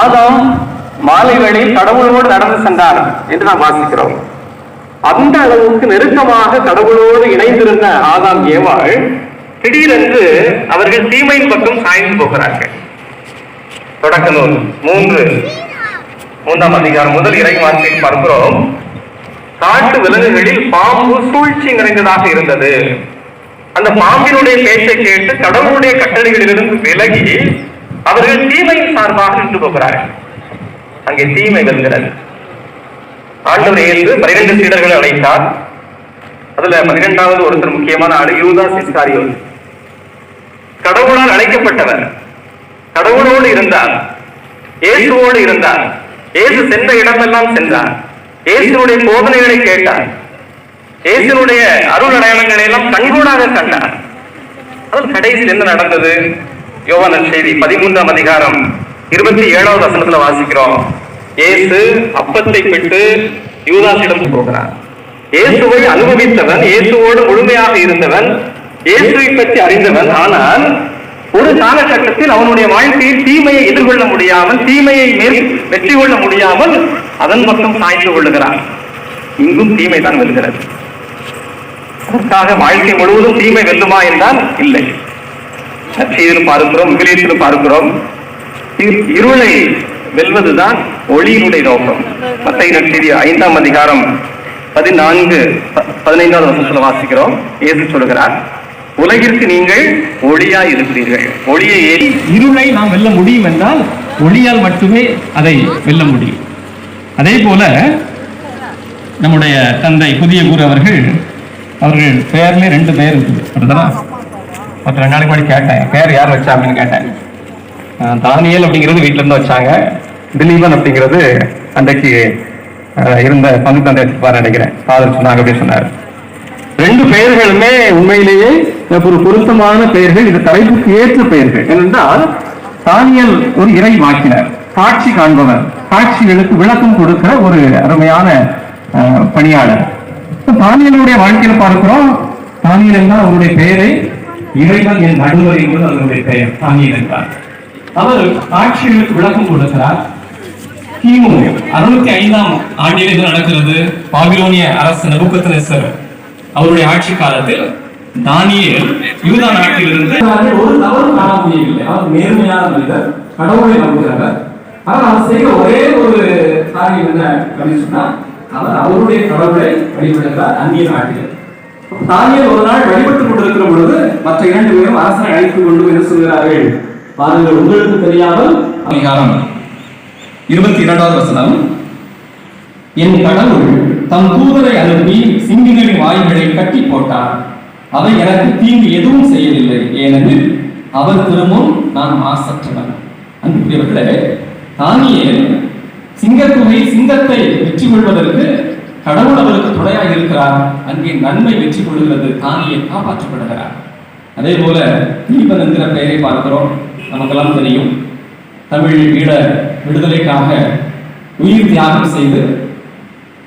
ஆதாம் மாலை வேளையில் கடவுளோடு நடந்து சென்றார் என்று நாம் வாசிக்கிறோம். அந்த அளவுக்கு நெருக்கமாக கடவுளோடு இணைந்திருந்த ஆதாம் ஏவாள் திடீரென்று அவர்கள் தீமையின் பக்கம் சாய்ந்து போகிறார்கள். தொடக்க நூல் 3ஆம் அதிகாரம் முதல் இறை வார்த்தையை பார்க்கிறோம். காட்டு விலங்குகளில் பாம்பு சூழ்ச்சி நிறைந்ததாக இருந்தது. அந்த பாம்பினுடைய பேச்சை கேட்டு கடவுளுடைய கட்டளைகளிலிருந்து விலகி அவர்கள் தீமையின் சார்பாக நின்று போகிறார்கள். அங்கே தீமை வெல்கிறது. ஆண்டவர் இயேசு 12 சீடர்களை அழைத்தார். அதுல 12வது ஒருத்தர் முக்கியமான ஆளு யூதாஸ் இஸ்காரியோத். கடவுளால் அழைக்கப்பட்டவர், கடவுளோடு இருந்தார், இயேசுவோடு இருந்தார். இயேசு சென்ற இடமெல்லாம் சென்றார். இயேசுடைய போதனைகளை கேட்டார். இயேசுடைய அருள் அடையாளங்களை எல்லாம் கண்கூடாக கண்டார். அதில் கடைசியில் என்ன நடந்தது? யோவான் செய்தி 13ஆம் அதிகாரம் 27வது வசனத்துல வாசிக்கிறோம். இயேசு அப்பத்தை பெற்று யூதாசிடம் போகிறார். இயேசுவை அனுபவித்தவன், இயேசுவோடு முழுமையாக இருந்தவன், இயேசுவை பற்றி அறிந்தவன். ஆனால் ஒரு காலகட்டத்தில் அவனுடைய வாழ்க்கையில் தீமையை எதிர்கொள்ள முடியாமல், தீமையை வெற்றி கொள்ள முடியாமல் அதன் பக்கம் சாய்ந்து கொள்ளுகிறான். இங்கும் தீமை தான் வெல்கிறது. அதற்காக வாழ்க்கை முழுவதும் தீமை வெல்லுமா என்றால் இல்லை. நற்செய்தியிலும் பார்க்கிறோம், விவிலியத்திலும் பார்க்கிறோம். இருளை வெல்வதுதான் ஒளியினுடைய நோக்கம். மத்தேயு நற்செய்தி 5ஆம் அதிகாரம் 14-15வது வசனத்துல வாசிக்கிறோம். இயேசு சொல்கிறார், உலகிற்கு நீங்கள் ஒளியாய் இருக்கிறீர்கள். ஒளியை ஏறி இருளை நாம் வெல்ல முடியும் என்றால் ஒளியால் மட்டுமே அதை வெல்ல முடியும். அதே போல நம்முடைய தந்தை புதிய குரு அவர்கள் பெயர்ல 2 பேர் இருக்குது. மற்ற 2 நாளைக்கு முன்னாடி கேட்டேன், பேர் யார் வச்சா அப்படின்னு கேட்டேன். தானியல் அப்படிங்கிறது வீட்டுல இருந்து வச்சாங்க. திலீபன் அப்படிங்கிறது அன்றைக்கு இருந்த பங்கு தந்தை வச்சிருப்பாரு நினைக்கிறேன். ஃபாதர் சொன்னாங்க அப்படின்னு சொன்னார். 2 பெயர்களுமே உண்மையிலேயே ஒரு பொருத்தமான பெயர்கள். இது தலைப்புக்கு ஏற்ற பெயர்கள். ஏனென்றால் தானியல் ஒரு இறை வாக்கினர், காட்சி காண்பவர், காட்சிகளுக்கு விளக்கம் கொடுக்கிற ஒரு அருமையான பணியாளர். தானியலுடைய வாழ்க்கையில பார்க்கிறோம். தானியல் என்றால் அவருடைய பெயரை இறைவன் என் நடுவர் என்பது அவருடைய பெயர். தானியல் என்றார். அவர் காட்சிகளுக்கு விளக்கம் கொடுக்கிறார். கிமு 65ஆம் ஆண்டில் இது நடக்கிறது. பாபிலோனிய அரசு நெபுக்கத்நேசர் அவருடைய ஆட்சி காலத்தில் தானியேல் யூதா நாட்டிலிருந்து ஒரு தவறு காண முடியவில்லை. அவர் நேர்மையான மனிதர், கடவுளை நம்புகிறவர். ஆனால் அவர் செய்ய ஒரே ஒரு காரியம் என்ன அப்படின்னு சொன்னா, அவர் அவருடைய கடவுளை வழிபடுகிறார் அந்நிய நாட்டில். தானியேல் ஒரு நாள் வழிபட்டுக் கொண்டிருக்கிற பொழுது மற்ற 2 பேரும் அரசனை அழைத்துக் கொண்டு என்ன சொல்கிறார்கள்? பாருங்கள், உங்களுக்கு தெரியாமல் அதிகாரம் 22வது வசனம், என் கடவுள் தம் தூதரை அனுப்பி சிங்கங்களின் வாய்களை கட்டி போட்டார். அவை எனக்கு தீங்கு எதுவும் செய்யவில்லை, ஏனெனில் அவர் திரும்பும் நான் மாசற்றவன். அன்புக்குரியவர்களே, தானியேல் சிங்கத்தை வெற்றி கொள்வதற்கு கடவுள் அவருக்கு துணையாக இருக்கிறார். அங்கே நன்மை வெற்றி கொள்கிறது, தானியேல் காப்பாற்றப்படுகிறார். அதே போல தீபன் என்கிற பெயரை பார்க்கிறோம். நமக்கெல்லாம் தெரியும், தமிழ் ஈழ விடுதலைக்காக உயிர் தியாகம் செய்து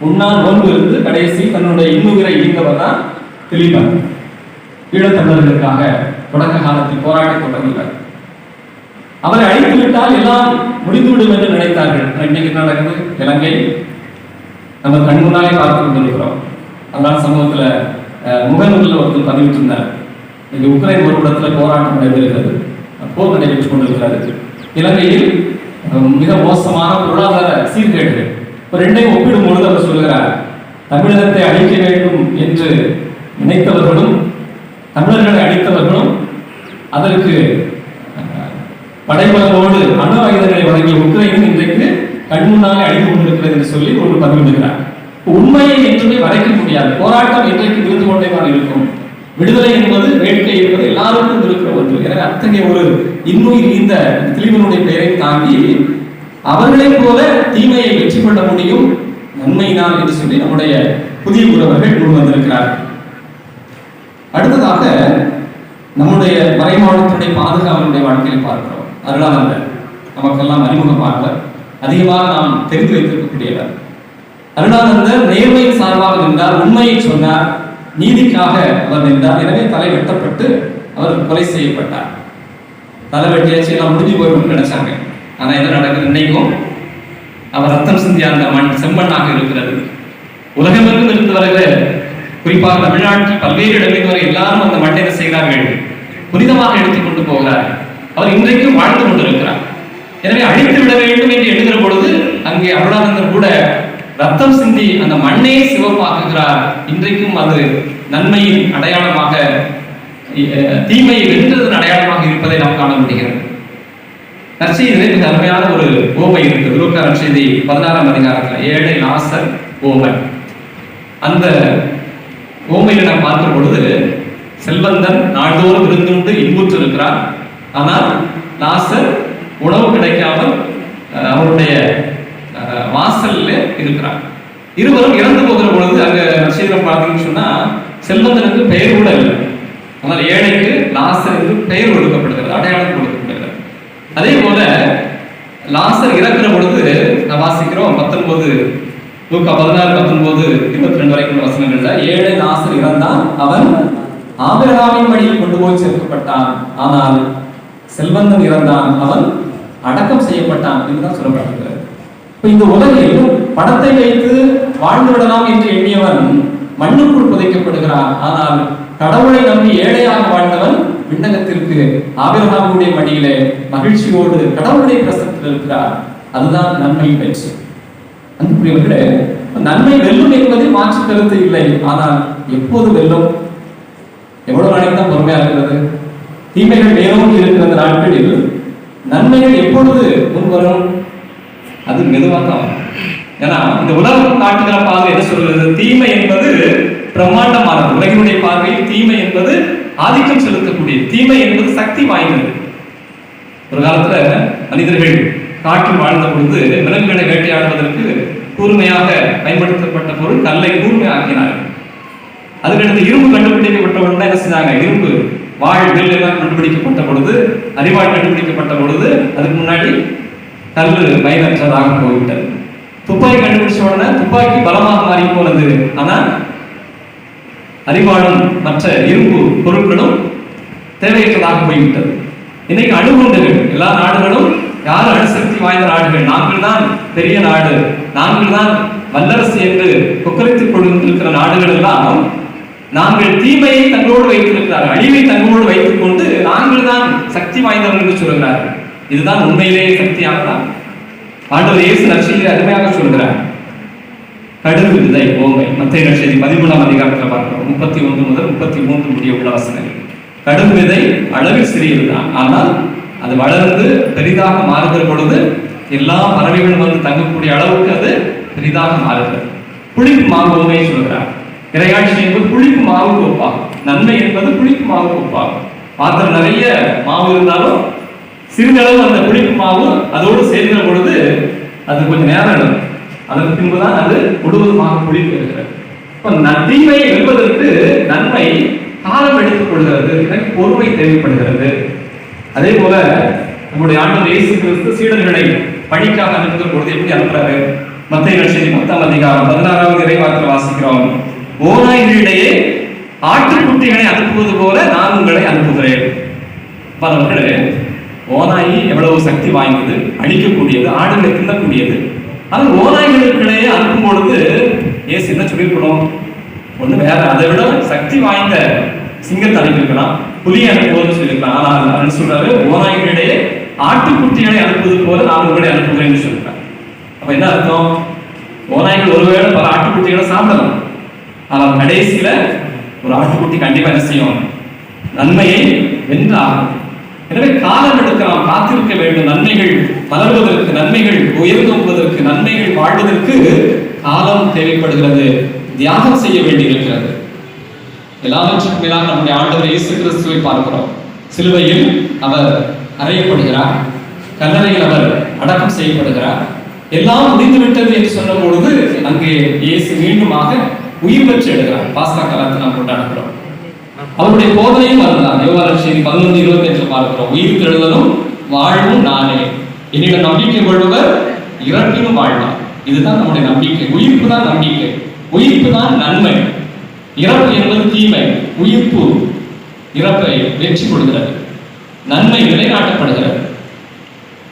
உண்ணால் நோன்பு இருந்து கடைசி தன்னுடைய இன்னுயிரை ஈந்தவர் தான் திலீபன். ஈழத்தமிழர்களுக்காக தொடக்க காலத்தில் போராட்டத் தொடங்கினார். அவரை அழித்து விட்டால் எல்லாம் முடிந்துவிடும் என்று நினைத்தார்கள். இன்னைக்கு என்ன நடக்குது? இலங்கை நம்ம கண் முன்னாலே பார்த்து கொண்டிருக்கிறோம். அதனால சமூகத்துல முகநூலில் ஒருத்தர் பதிவிட்டிருந்தார், இங்க உக்ரைன் ஒரு இடத்துல போராட்டம் நடைபெறுகிறது, போர் நடைபெற்றுக் கொண்டிருக்கிறது. இலங்கையில் மிக மோசமான பொருளாதார சீர்கேடுகள். 2ஐயும் ஒப்பிடும் பொழுது அவர் சொல்கிறார், தமிழகத்தை அழிக்க வேண்டும் என்று நினைத்தவர்களும் தமிழர்களை அழித்தவர்களும் அதற்கு படைபலமோடு அணு ஆயுதங்களை வழங்கிய உக்ரைனும் இன்றைக்கு கண்முன்னாலே அழிந்து கொண்டிருக்கிறது என்று சொல்லி ஒரு பதிவிடுகிறார். உண்மையை என்றுமே மறைக்க முடியாது. போராட்டம் இன்றைக்கு இருந்து கொண்டே தான் இருக்கும். விடுதலை என்பது, வேட்கை என்பது எல்லாருக்கும் இருக்கிற ஒன்று. எனவே அத்தகைய ஒரு இன்னுயிர் இந்த திலீபனுடைய பெயரை தாங்கி அவர்களைப் போல தீமையை வெற்றி கொள்ள முடியும் நன்மையினால் என்று சொல்லி நம்முடைய புதிய குருவர்கள் முன் வந்திருக்கிறார்கள். அடுத்ததாக நம்முடைய மறைமாவட்டத்துடைய பாதுகாவலுடைய வாழ்க்கையை பார்க்கிறோம். அருளாளர் நமக்கெல்லாம் அறிமுகமானவர், அதிகமாக நாம் தெரிந்து வைத்திருக்கக்கூடியவர். அருளானந்தர் நேர்மையின் சார்பாக நின்றார், உண்மையை சொன்னார், நீதிக்காக அவர் நின்றார். எனவே தலை வெட்டப்பட்டு அவர் கொலை செய்யப்பட்டார். தலை வெட்டியாச்சு எல்லாம் முடிஞ்சு போயிடும் நினைச்சாங்க. ஆனா என்ன நடக்குது? இன்னைக்கும் அவர் ரத்தம் சிந்திய அந்த மண் செம்மண்ணாக இருக்கிறது. உலகமெங்கும் இருந்து வருகிற, குறிப்பாக தமிழ்நாட்டில் பல்வேறு இடங்களில் வரை எல்லாரும் அந்த மண்ணை செய்கிறார்கள், புனிதமாக எடுத்துக்கொண்டு போகிறார். அவர் இன்றைக்கும் வாழ்ந்து கொண்டிருக்கிறார். எனவே அழித்து விட வேண்டும் என்று எண்ணுகிற பொழுது அங்கே அருளானந்தர் கூட ரத்தம் சிந்தி அந்த மண்ணை சிவப்பாக்குகிறார். இன்றைக்கும் அது நன்மையின் அடையாளமாக, தீமையை வென்றதன் அடையாளமாக இருப்பதை நாம் காண முடிகிறது. நற்செய்தியிலே மிக அருமையான ஒரு ஓமை இருக்கு. லூக்கா நற்செய்தி 16ஆம் அதிகாரத்தில் ஏழை லாசர் ஓமை. அந்த ஓமையில நாம் பார்க்கிற பொழுது செல்வந்தன் நாள்தோறும் விருந்துண்டு இன்புற்று இருக்கிறார். ஆனால் லாசர் உணவு கிடைக்காமல் அவருடைய வாசல்ல இருக்கிறார். இருவரும் இறந்து போகிற பொழுது அங்க நற்செய்தியில பார்த்தீங்கன்னு சொன்னா செல்வந்தனுக்கு பெயர் கூட இல்லை. ஆனால் ஏழைக்கு லாசர் என்று பெயர் கொடுக்கப்படுகிறது, அடையாளம் கொடுக்கப்படுகிறது. அதே போல லாசர் இறக்குற பொழுது நான் வாசிக்கிறோம் 19 லூக்கா 16, 19, 22 வரைக்கும் வசனங்கள்ல ஏழை லாசர் இறந்தான், அவன் ஆபிரகாமின் வழியில் கொண்டு போய் சேர்க்கப்பட்டான். ஆனால் செல்வந்தன் இறந்தான், அவன் அடக்கம் செய்யப்பட்டான் என்றுதான் சொல்லப்பட்டிருக்கிறது. இந்த உலகில் பணத்தை வைத்து வாழ்ந்து விடலாம் என்று எண்ணியவன் மண்ணுக்குள் புதைக்கப்படுகிறான். ஆனால் கடவுளை நம்பி ஏழையாக வாழ்ந்தவன் விண்ணகத்திற்கு ஆபிரகாமுடைய மடியிலே மகிழ்ச்சியோடு கடவுளுடைய பிரசனத்தில் இருக்கிறார். அதுதான் நன்மை வெற்றி. அன்புக்குரியவர்களே, நன்மை வெல்லும் என்பதில் மாற்று கருத்து இல்லை. ஆனால் எப்போது வெல்லும்? எவ்வளவு நாளைக்கு தான் பொறுமையா இருக்கிறது? தீமைகள் மேலோங்கி இருக்கிற நாட்களில் நன்மைகள் எப்பொழுது முன்வரும்? அது மெதுவாக தான். ஏன்னா இந்த உலகம் காட்டுகிற பார்வை என்ன சொல்கிறது? தீமை என்பது பிரம்மாண்டமானது. உலகினுடைய பார்வையில் தீமை என்பது ஆதிக்கம் செலுத்தக்கூடிய, தீமை என்பது சக்தி வாய்ந்தது. ஒரு காலத்துல மனிதர்கள் காட்டில் வாழ்ந்த பொழுது விலங்குகளை வேட்டையாடுவதற்கு கூர்மையாக பயன்படுத்தப்பட்ட பொருள் கல்லை கூர்மையாக்கினார்கள். அதுக்கடுத்து இரும்பு கண்டுபிடிக்கப்பட்ட உடனே என்ன செஞ்சாங்க? இரும்பு வாழ் வில் எல்லாம் கண்டுபிடிக்கப்பட்ட பொழுது, அறிவாள் கண்டுபிடிக்கப்பட்ட பொழுது அதுக்கு முன்னாடி கல்லு பயனற்றதாக போய்விட்டது. துப்பாக்கி கண்டுபிடிச்ச உடனே துப்பாக்கி பலமாக மாறி போனது. ஆனால் அறிவாளும் மற்ற இரும்பு பொருட்களும் தேவையற்றதாக போய்விட்டது. இன்னைக்கு அணுகுண்டுகள், எல்லா நாடுகளும் யார் அணுசக்தி வாய்ந்த நாடுகள், நாங்கள் தான் பெரிய நாடு, நாங்கள் தான் வல்லரசு என்று கொக்கரித்துக் கொண்டிருக்கிற நாடுகள் எல்லாம் நாங்கள் தீமையை தங்களோடு வைத்திருக்கிறார்கள், அழிவை தங்களோடு வைத்துக் கொண்டு நாங்கள் தான் சக்தி வாய்ந்தவர்கள் என்று சொல்கிறார்கள். இதுதான் உண்மையிலேயே சக்தியானதான். ஆண்டவர் இயேசு நற்செய்தியை அருமையாக சொல்கிறார். கடுகு விதை ஓமை. மத்தேயு நற்செய்தி 13ஆம் அதிகாரத்தில் பார்க்கிறோம். 31 முதல் 33 முடிய உள்ள வசனங்கள். கடுகு விதை அளவில் சிறியதுதான், ஆனால் அது வளர்ந்து பெரிதாக மாறுகிற பொழுது எல்லா பறவைகளும் வந்து தங்கக்கூடிய அளவுக்கு அது பெரிதாக மாறுகிறது. புளிப்பு மாவு ஓமையை சொல்கிறார். இறையாட்சி என்பது புளிப்பு மாவுக்கு ஒப்பாகும். நன்மை என்பது புளிப்பு மாவுக்கு ஒப்பாகும். பாத்திரம் நிறைய மாவு இருந்தாலும் சிறிதளவு அந்த புளிப்பு மாவு அதோடு சேர்க்கிற பொழுது அது கொஞ்சம் நேரம் எடுக்கும். அதற்கு பின்புதான் அது முழுவதுமாக புளிப்பு இருக்கிறது. இப்போ தீமையை வெல்வதற்கு நன்மை காலம் எடுத்துக் கொள்கிறது, எனக்கு பொறுமை தேவைப்படுகிறது. அதே போல நம்முடைய ஆண்டவர் இயேசு கிறிஸ்து சீடர்களை பணிக்காக அனுப்புகிற பொழுது எப்படி அனுப்புறாரு? மத்தேயு நற்செய்தி 10ஆம் அதிகாரம் 16வது இறைவாக்கில் வாசிக்கிறோம். ஓநாய்களிடையே ஆட்டுக்குட்டிகளை அனுப்புவது போல நான் உங்களை அனுப்புகிறேன். பலவர்களே, ஓநாயி எவ்வளவு சக்தி வாய்ந்தது, அழிக்கக்கூடியது, ஆடுகளை தின்னக்கூடியது. ஆனால் ஓநாய்களுக்கிடையே அனுப்பும் பொழுது ஏசு என்ன சொல்லியிருக்கணும்? ஒண்ணு வேற, அதை விட சக்தி வாய்ந்த சிங்கத்தை அனுப்பியிருக்கலாம், புலியை அனுப்புவதுன்னு சொல்லியிருக்கலாம். ஆனால் அவர் சொல்றாரு, ஓநாய்களிடையே ஆட்டுக்குட்டிகளை அனுப்புவது போல நான் உங்களை அனுப்புகிறேன்னு சொல்லியிருக்காங்க. அப்ப என்ன அர்த்தம்? ஓநாய்கள் ஒருவேளை பல ஆட்டுக்குட்டிகளை சாப்பிடலாம், ஆனால் கடைசியில ஒரு ஆட்டுக்குட்டி கண்டிப்பா என்ன செய்யும்? நன்மையை வென்றாகும். எனவே காலம் எடுக்கலாம், காத்திருக்க வேண்டும். நன்மைகள் மலர்வதற்கு, நன்மைகள் உயர்ந்துவதற்கு, நன்மைகள் வாழ்வதற்கு காலம் தேவைப்படுகிறது, தியாகம் செய்ய வேண்டியிருக்கிறது. எல்லாவற்றுக்கும் மேலாக நம்முடைய ஆண்டவர் இயேசு கிறிஸ்துவை பார்க்கிறோம். சிலுவையில் அவர் அறையப்படுகிறார், கல்லறையில் அவர் அடக்கம் செய்யப்படுகிறார். எல்லாம் முடிந்துவிட்டது என்று சொன்ன பொழுது அங்கே இயேசு மீண்டுமாக உயிர் பெற்று எடுக்கிறார். பாஸ்கா காலத்தை நாம் கொண்டாடுகிறோம். அவருடைய போதனையும் அதுதான். யோவான் நற்செய்தி 11:25 பார்க்கிறோம். உயிர் தெழுதலும் வாழ்வும் நானே, என்னிடம் நம்பிக்கை கொள்பவர் இறப்பினும் வாழ்வார். இதுதான் நம்முடைய நம்பிக்கை. உயிர்ப்பு தான் நம்பிக்கை, உயிர்ப்பு தான் நன்மை. இறப்பு என்பது தீமை, உயிர்ப்பு இறப்பை வெற்றி கொள்கிறது, நன்மை நிலைநாட்டப்படுகிறது.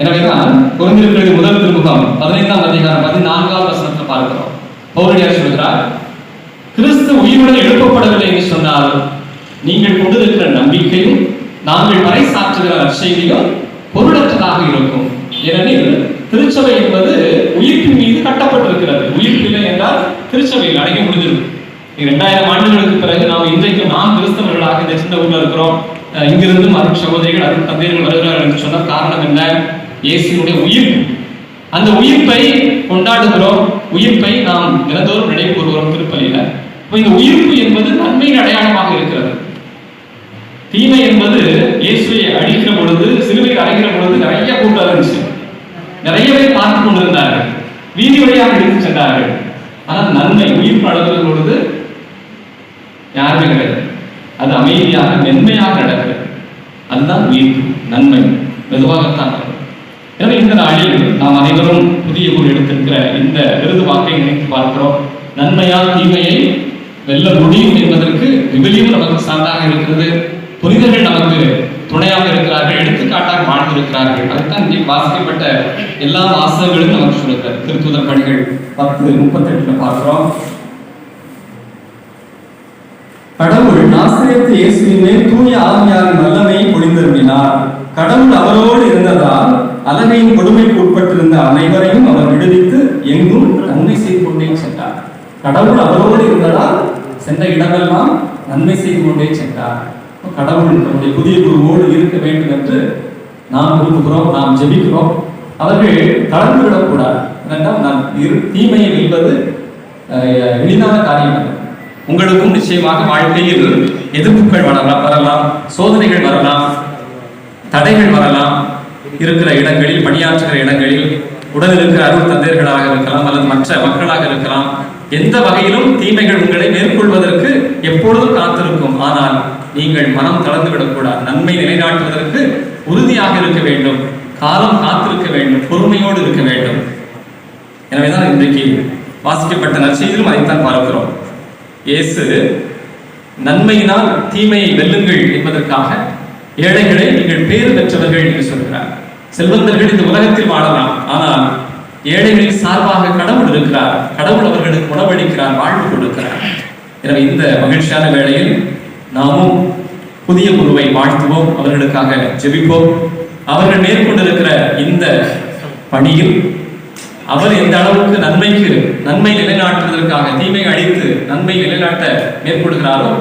எனவேதான் கொரிந்தியருக்கு முதல் திருமுகம் 15ஆம் அதிகாரம் 14ஆவது வசனத்தில் பார்க்கிறோம். பவுலடியார் சொல்கிறார், கிறிஸ்து உயிருடன் எழுப்பப்படவில்லை என்று சொன்னால் நீங்கள் கொண்டிருக்கிற நம்பிக்கையும் நாங்கள் பறைசாற்றுகிற நற்செய்தியும் பொருளற்றதாக இருக்கும். ஏனெனில் திருச்சபை என்பது உயிர்ப்பின் மீது கட்டப்பட்டிருக்கிறது. உயிர்ப்பில்லை என்றால் திருச்சபையில் அடங்கி முடிஞ்சிருக்கு. 2000 ஆண்டுகளுக்கு பிறகு நாம் கிறிஸ்தவர்களாக இந்த சின்ன ஊர்ல இருக்கிறோம். இங்கிருந்து அருள் சகோதரிகள் அருள் தந்தையர்கள் வருகிறார்கள் என்று சொன்ன காரணம் என்ன? இயேசுவினுடைய உயிர்ப்பு. அந்த உயிர்ப்பை கொண்டாடுகிறோம். உயிர்ப்பை நாம் தினந்தோறும் நினைவு கூறுகிறோம் திருப்பலியில. இந்த உயிர்ப்பு என்பது நன்மையின் அடையாளமாக இருக்கிறது. தீமை என்பது இயேசுவை அழிக்கிற பொழுது, சிலுவையில் அடைகிற பொழுது நிறைய கூட்டம் இருந்துச்சு. நிறைய பேர் பார்த்து கொண்டிருந்தார்கள், வீதி வழியாக எடுத்து சென்றார்கள். ஆனால் நன்மை உயிர்ப்பு அடைகிற பொழுது யாருமே கிடையாது. அது அமைதியாக மென்மையாக நடக்கிறது. அதுதான் உயிர்ப்பு, நன்மை மெதுவாகத்தான். எனவே இந்த நாளில் நாம் அனைவரும் புதிய ஊர் எடுத்திருக்கிற இந்த விருது வாக்கை நினைத்து பார்க்கிறோம். நன்மையால் தீமையை வெல்ல முடியும் என்பதற்கு விவிலியம் நமக்கு சான்றாக இருக்கிறது. புனிதர்கள் நமக்கு துணையாக இருக்கிறார்கள், எடுத்துக்காட்டாக வாழ்ந்திருக்கிறார்கள். அதுதான் இங்கே வாசிக்கப்பட்ட எல்லா வாசகங்களும் நமக்கு சொல்லுகிறார். திருத்தூதர் பணிகள் 10:38 பார்க்கிறோம். கடவுள் நாசரேத்து இயேசுவின் மேல் தூய ஆவியாரின் வல்லமையை பொழிந்தருளினார். கடவுள் அவரோடு இருந்ததால் அலகையின் கொடுமைக்கு உட்பட்டிருந்த அனைவரையும் அவர் விடுவித்து எங்கும் நன்மை செய்து கொண்டே சென்றார். கடவுள் அவரோடு இருந்ததால் சென்ற இடமெல்லாம் நன்மை செய்து கொண்டே சென்றார். கடவுள் நம்முடைய புதிய குருவோடு இருக்க வேண்டும் என்று நாம் விரும்புகிறோம், நாம் ஜெபிக்கிறோம். அவர்கள் தளர்ந்து விடக்கூடாது. ஏனென்றால் தீமையை வெல்வது எளிதான காரியம் அல்ல. உங்களுக்கும் நிச்சயமாக வாழ்க்கையில் எதிர்ப்புகள் வரலாம், சோதனைகள் வரலாம், தடைகள் வரலாம். இருக்கிற இடங்களில், பணியாற்றுகிற இடங்களில், உடல் இருக்கிற அருள் தந்தையர்களாக இருக்கலாம் அல்லது மற்ற மக்களாக இருக்கலாம். எந்த வகையிலும் தீமைகள் உங்களை மேற்கொள்வதற்கு எப்பொழுதும் காத்திருக்கும். ஆனால் நீங்கள் மனம் தளர்ந்து விடக்கூடாது. நன்மை நிலைநாட்டுவதற்கு உறுதியாக இருக்க வேண்டும், காலம் காத்திருக்க வேண்டும், பொறுமையோடு இருக்க வேண்டும். எனவேதான் இன்றைக்கு வாசிக்கப்பட்ட நற்செய்தியிலும் அதைத்தான் பார்க்கிறோம். இயேசு நன்மையினால் தீமையை வெல்லுங்கள் என்பதற்காக ஏழைகளை நீங்கள் பேறு பெற்றவர்கள் என்று சொல்கிறார். செல்வந்தர்கள் இந்த உலகத்தில் வாழலாம், ஆனால் ஏழைகளின் சார்பாக கடவுள் இருக்கிறார். கடவுள் அவர்களுக்கு உணவளிக்கிறார், வாழ்வு கொடுக்கிறார். எனவே இந்த மகிழ்ச்சியான வேளையில் நாமும் புதிய குருவை வாழ்த்துவோம், அவர்களுக்காக ஜெபிப்போம். அவர்கள் மேற்கொண்டிருக்கிற இந்த பணியில் அவர் எந்த அளவுக்கு நன்மை நிலைநாட்டுவதற்காக தீமை அழித்து நன்மை நிலைநாட்ட மேற்கொள்கிறாரோ,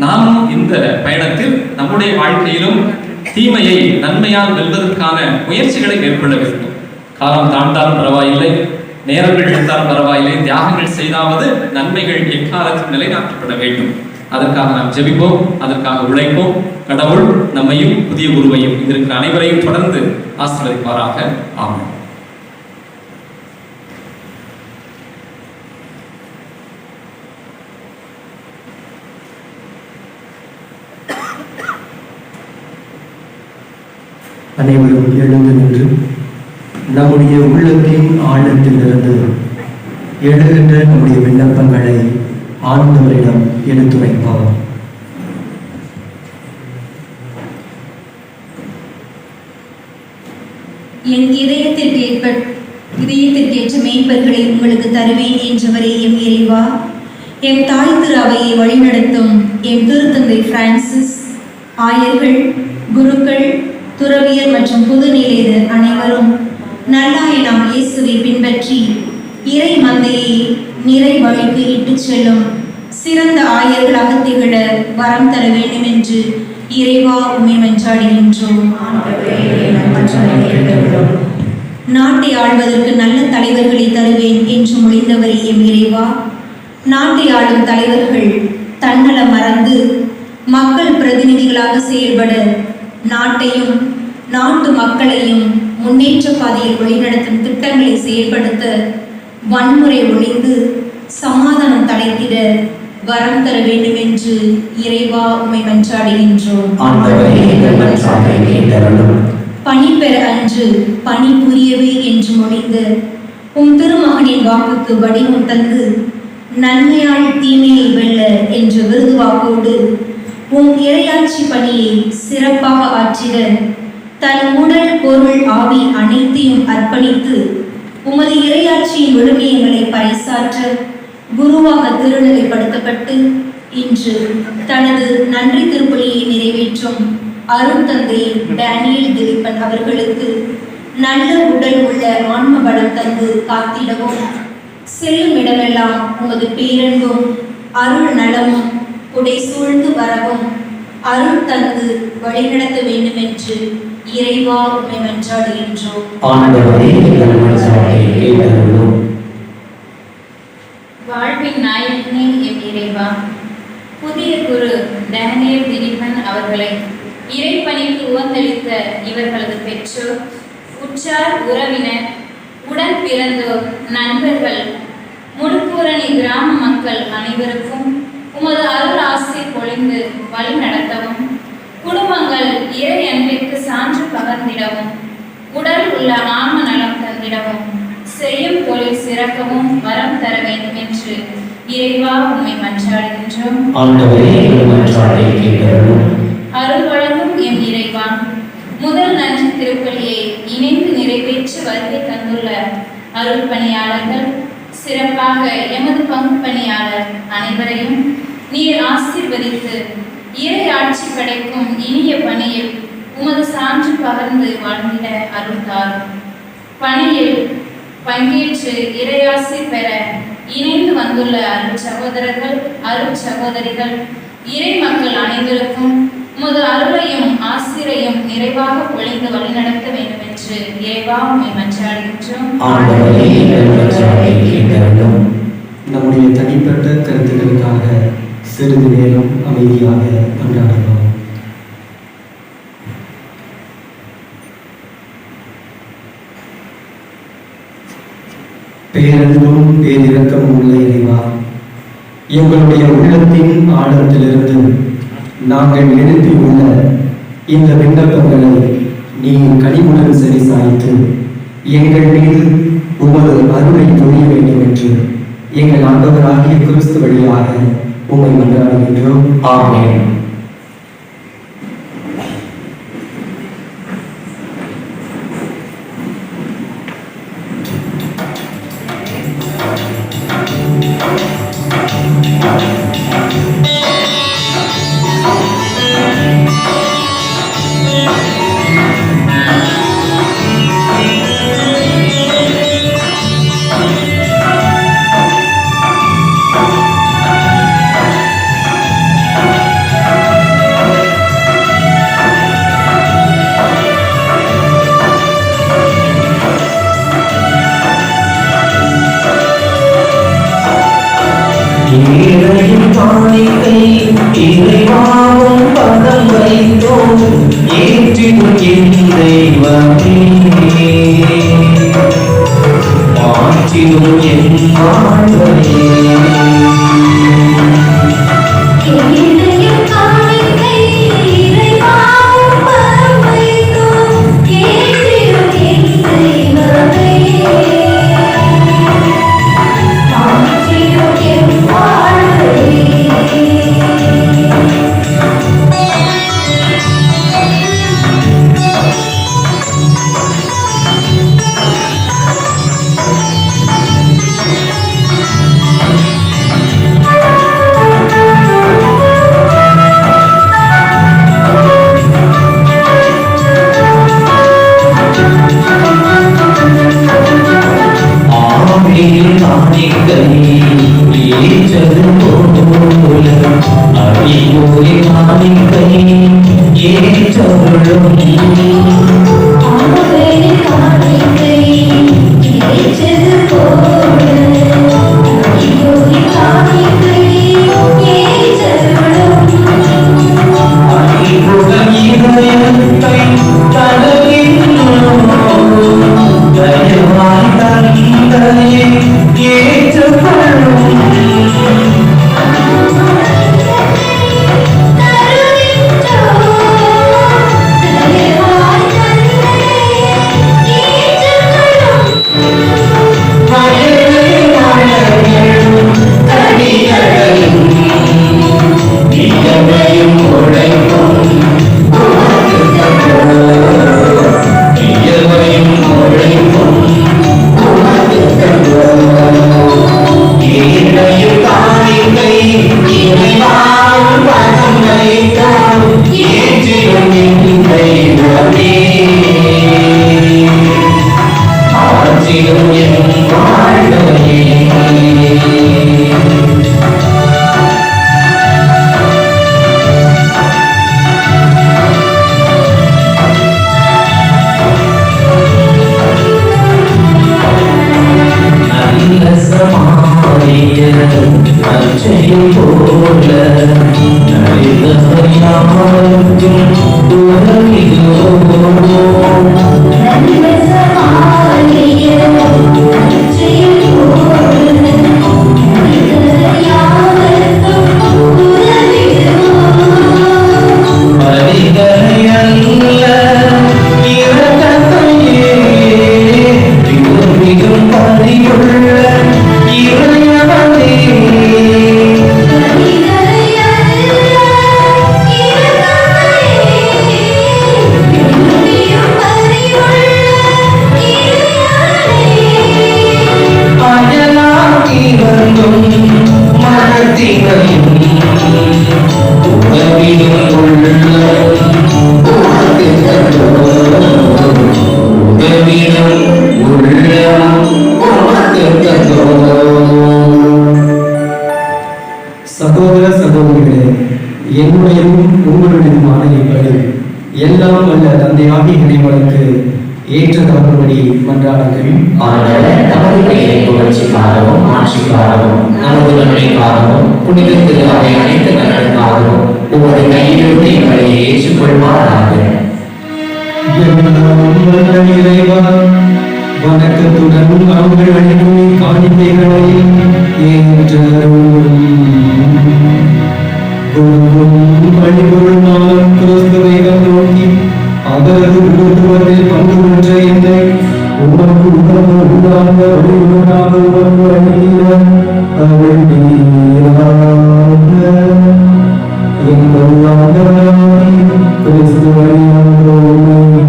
நாமும் இந்த பயணத்தில் நம்முடைய வாழ்க்கையிலும் தீமையை நன்மையால் வெல்வதற்கான முயற்சிகளை மேற்கொள்ள வேண்டும். காலம் தாழ்ந்தாலும் பரவாயில்லை, நேரங்கள் எடுத்தாலும் பரவாயில்லை, தியாகங்கள் செய்தாவது நன்மைகள் எக்காலத்தில் நிலைநாட்டப்பட வேண்டும். அதற்காக நாம் ஜெபிப்போம், அதற்காக உழைப்போம். கடவுள் நம்மையும் புதிய குருவையும் இருக்கிற அனைவரையும் தொடர்ந்து ஆசீர்வதிப்பாராக. ஆமென். அனைவரும் எழுந்து நின்று நம்முடைய உள்ளத்தின் ஆழத்திலிருந்து எழுகின்ற நம்முடைய விண்ணப்பங்களை ஆண்டவரிடம் எடுத்துரைப்போம். என் இதயத்திற்கேற்ற மேய்ப்பர்களை உங்களுக்கு தருவேன் என்றவரே எம் இறைவா, எம் தாய் திரு அவையை வழிநடத்தும் எம் திருத்தந்தை பிரான்சிஸ், ஆயர்கள், குருக்கள், துறவியர் மற்றும் புதுநிலையர் அனைவரும் நல்லாயனாம் இயேசுவை பின்பற்றி இறை மந்தையை நிறை வழிக்கு இட்டுச் செல்லும் சிறந்த ஆயர்களாக திகழ வரம் தர வேண்டும் என்று இறைவா உம்மை மன்றாடுகின்றோம். நாட்டை ஆள்வதற்கு நல்ல தலைவர்களை தருவேன் என்று மொழிந்தவரே எம் இறைவா, நாட்டை ஆளும் தலைவர்கள் தன்னலம் மறந்து மக்கள் பிரதிநிதிகளாக செயல்பட நாட்டையும் நாட்டு மக்களையும் முன்னேற்ற பாதையில் வழிநடத்தும் திட்டங்களை செயல்படுத்த வன்முறை ஒழிந்து சமாதானம் தலைத்திட வரம் தர வேண்டும் என்று இறைவா உம்மை மன்றாடுகின்றோம். பணி பெற அன்று பணி புரியவே என்று மொழிந்த உம் திருமகனின் வாக்குக்கு வடிவம் தந்து நன்மையால் தீமையை வெல்ல என்ற விருது வாக்கோடு உம் இறையாட்சி பணியை சிறப்பாக ஆற்றிட தன் உடல் பொருள் ஆவி அனைத்தையும் அர்ப்பணித்து உமது இறையாட்சியின் விழுமியங்களை பறைசாற்ற குருவாக திருநிலைப்படுத்தப்பட்டு இன்று தனது நன்றி திருப்பலியை நிறைவேற்றும் அருட்தந்தை டேனியல் திலீபன் அவர்களுக்கு நல்ல உடல் உள்ள ஆன்ம பலம் தந்து காத்திடவும் செல்லும் இடமெல்லாம் உமது பேரன்பும் அருள் நலமும் உடை சூழ்ந்து வரவும் அருள் தந்து வழிநடத்த வேண்டும் என்று இறைவா உம்மை மன்றாடுகின்றோம். வாழ்வின் நாயகனே எம் இறைவா, புதிய குரு டேனியல் திலீபன் அவர்களை இறைப்பணிக்கு உவந்தளித்த இவர்களது பெற்றோர், உற்றார் உறவினர், உடன் பிறந்தோர், நண்பர்கள், முடுக்கூரணி கிராம மக்கள் அனைவருக்கும் உமது அருள் ஆசை பொழிந்து வழி நடத்தவும், குடும்பங்கள் இறை அன்பிற்கு சான்று பகர்ந்திடவும், உடல் உள்ள ஆன்ம நலம் தந்திடவும், செய்யும் தொழில் சிறக்கவும் வரம் தர வேண்டும் என்று இறைவா உம்மை மன்றாடுகின்றோம். அருள் வழங்கும் எம் இறைவா, முதல் நன்றி திருப்பலியை இணைந்து நிறைவேற்றி வருகை தந்துள்ள அருள் பணியாளர்கள், சிறப்பாக எமது பங்கு பணியாளர் அனைவரையும் நீர் ஆசீர்வதித்து இறை ஆட்சி படைக்கும் இனிய பணியில் உமது சான்று பகர்ந்து வாழ்ந்திட அருள்தாரும். பணியில் பங்கேற்று இறையாசி பெற இணைந்து வந்துள்ள அருள் சகோதரர்கள், அருள் சகோதரிகள், இறை மக்கள் அனைவருக்கும் உமது அருளையும் ஆசிரையும் நிறைவாக பொழிந்து வழிநடத்த வேண்டும் என்று இறைவா உம்மை மன்றாடுகின்றோம். நம்முடைய தனிப்பட்ட கருத்துக்களுக்காக சிறிது நேரம் அமைதியாக கொண்டாடுவோம். பேரன்பும் பேரிரக்கமும் உள்ள இறைவா, எங்களுடைய உள்ளத்தின் ஆழத்திலிருந்து நாங்கள் எழுப்பியுள்ள இந்த விண்ணப்பங்களை நீ கனிவுடன் சரி சாய்த்து எங்கள் மீது உமது அருளை பொழிய வேண்டும் என்று எங்கள் ஆண்டவராகிய கிறிஸ்து வழியாக உம்மை மன்றாடுகின்றோம். ஆமென். இறைவாவும் பதம் வைத்தோம் ஏற்றிடும் என் தெய்வமே, மாற்றிடும் என் வாழ்வையே. Yeah. மாற்றிடும் என் வாழ்வையே. நல்ல சமாரியர் அச்சையை போல நலிந்தவர் யாவருக்கும் உதவிடுவோம். பரிகளை அல்ல இரக்கத்தையே மிகவும் பரிவுள்ள இறைவனே. அயலாக்கிவந்தும் மனத்தினையும் உதவிடும் உள்ளம் உதவிடும் உள்ளம் சகோதர சகோதரிகளே, என்னுடையதும் உங்களுடையதுமான இப்படி எல்லாம் வல்ல தந்தையாகிய இறைவனுக்கு ஏற்றதாகும்படி மன்றாடுங்கள். ஆண்டவர் நமது பெயரை புகழ்ச்சிக்காகவும் ஆட்சிக்காகவும் நமது நன்மைக்காகவும் புனித திருவாவை அனைத்து நலனுக்காகவும் உமது கையிலிருந்து எங்களை ஏற்றுக்கொள்வாராக. எல்லாம் வல்ல இறைவா, வணக்கத்துடன் அவர்கள் அனைத்துமே காணிக்கைகளை ஏற்றருளும். குருவும் பணிபொருளும் கிறிஸ்துவை நோக்கி அவரது உருவத்தில் பங்கு பெற்ற என்னை உமக்கு உணவு உண்டாக வழிமுறையாக உணவு அளிக்கிற அவள் நீராக எங்கள் ஆண்டவராகிய கிறிஸ்து வழியாக உம்மை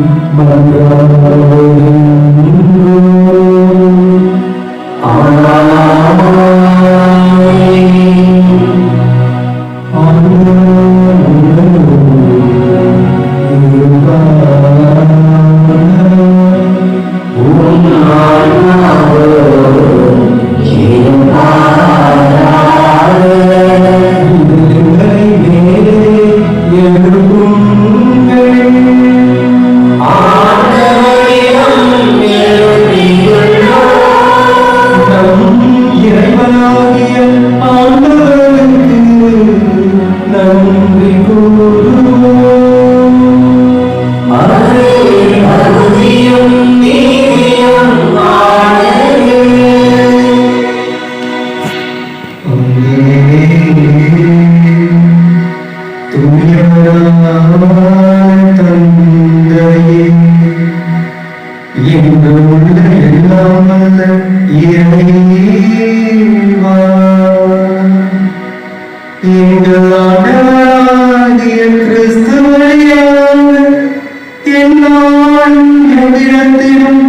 மன்றாடுகின்றோம்.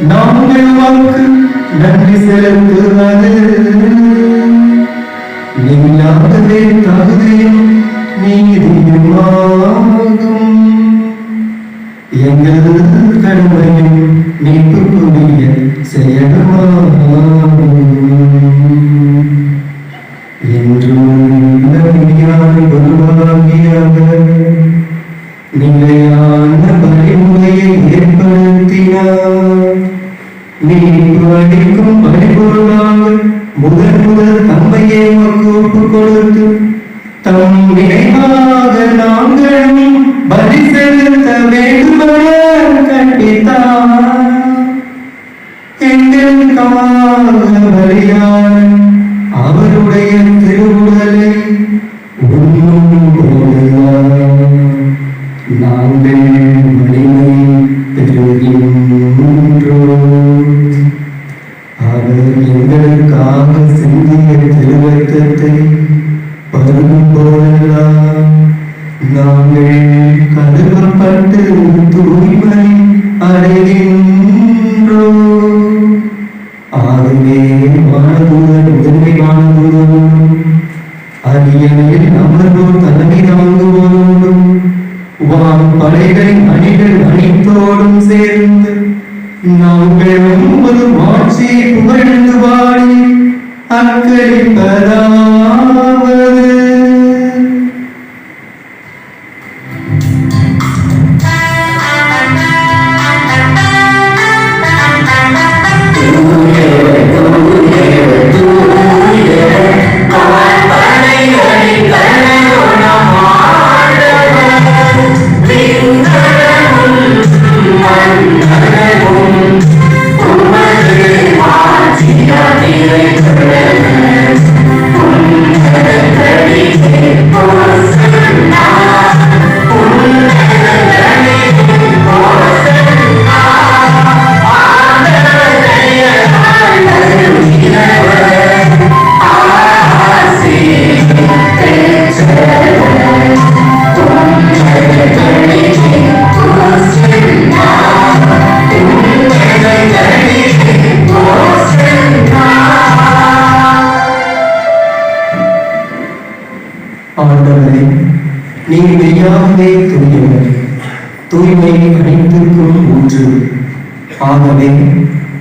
நாங்கள் உமக்கு நன்றி செலுத்துவது நீங்களாகவே தகுதியும் நீதியுமாகும். எங்கள் கடமையும் மீட்புக்குரிய செயலுமாகும். என்றும் நம்பிக்கையான குருவாகியவர் நிலையான வழிமுறையை ஏற்படுத்தினார். மீட்பு அளிக்கும் பரிபொருளாக முதல் தம்மையே உமக்கு ஒப்புக் கொடுத்து தம் நினைவாக நாங்களும் பலி செலுத்த வேண்டுமென கற்பித்தார். எங்களுக்காக பலியான அவருடைய திருவுடலை உண்ணும் போதுதான் நாங்கள் வலிமை பெறுகின்றோம். அவர் எங்களுக்காக சிந்திய திருவர்த்தத்தை பருகும் போதெல்லாம் நாங்கள் கருவப்பட்டு தூய்மை அடைகின்றோம். ஆகவே வானதூதர் முதன்மை வானதூதரும் அரியணையில் அமர்வோர் தலைமை தாங்குவோரும் வான் படைகளின் அணிகள் அணித்தோடும் சேர்ந்து நாங்களும் ஒரு மாட்சி புகழ்ந்து பாடி அக்களிப்பதாவது ஆண்டவரே, நீர் மெய்யாகவே தூயவர், தூய்மை அனைத்திற்கும் ஊற்று. ஆகவே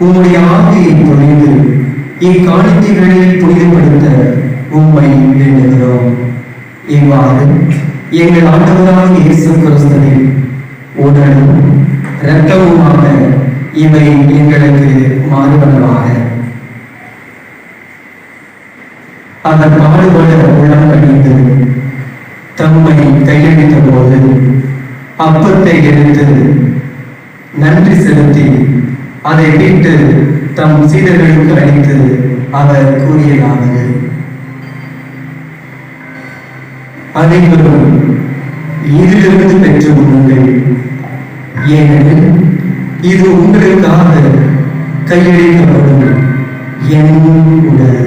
உம்முடைய ஆவியை பொழிந்து இக்காணிக்கைகளை புனிதப்படுத்த உம்மை வேண்டுகிறோம். இவ்வாறு எங்கள் ஆண்டவராக இயேசு கிறிஸ்துவின் உடலும் இரத்தமுமாக இவை எங்களுக்கு மாறுபடுவாக. அவர் பாடுபட உள்ளம் கணிந்து தம்மை கையளித்த போது அப்பத்தை எடுத்து நன்றி செலுத்தி அதை விட்டு தம் சீடர்களுக்கு அளித்து அவர் கூறியதாவது: அனைவரும் இதிலிருந்து பெற்று உண்ணுங்கள், ஏனெனில் இது உங்களுக்காக கையளிக்கப்படும் என் உடல்.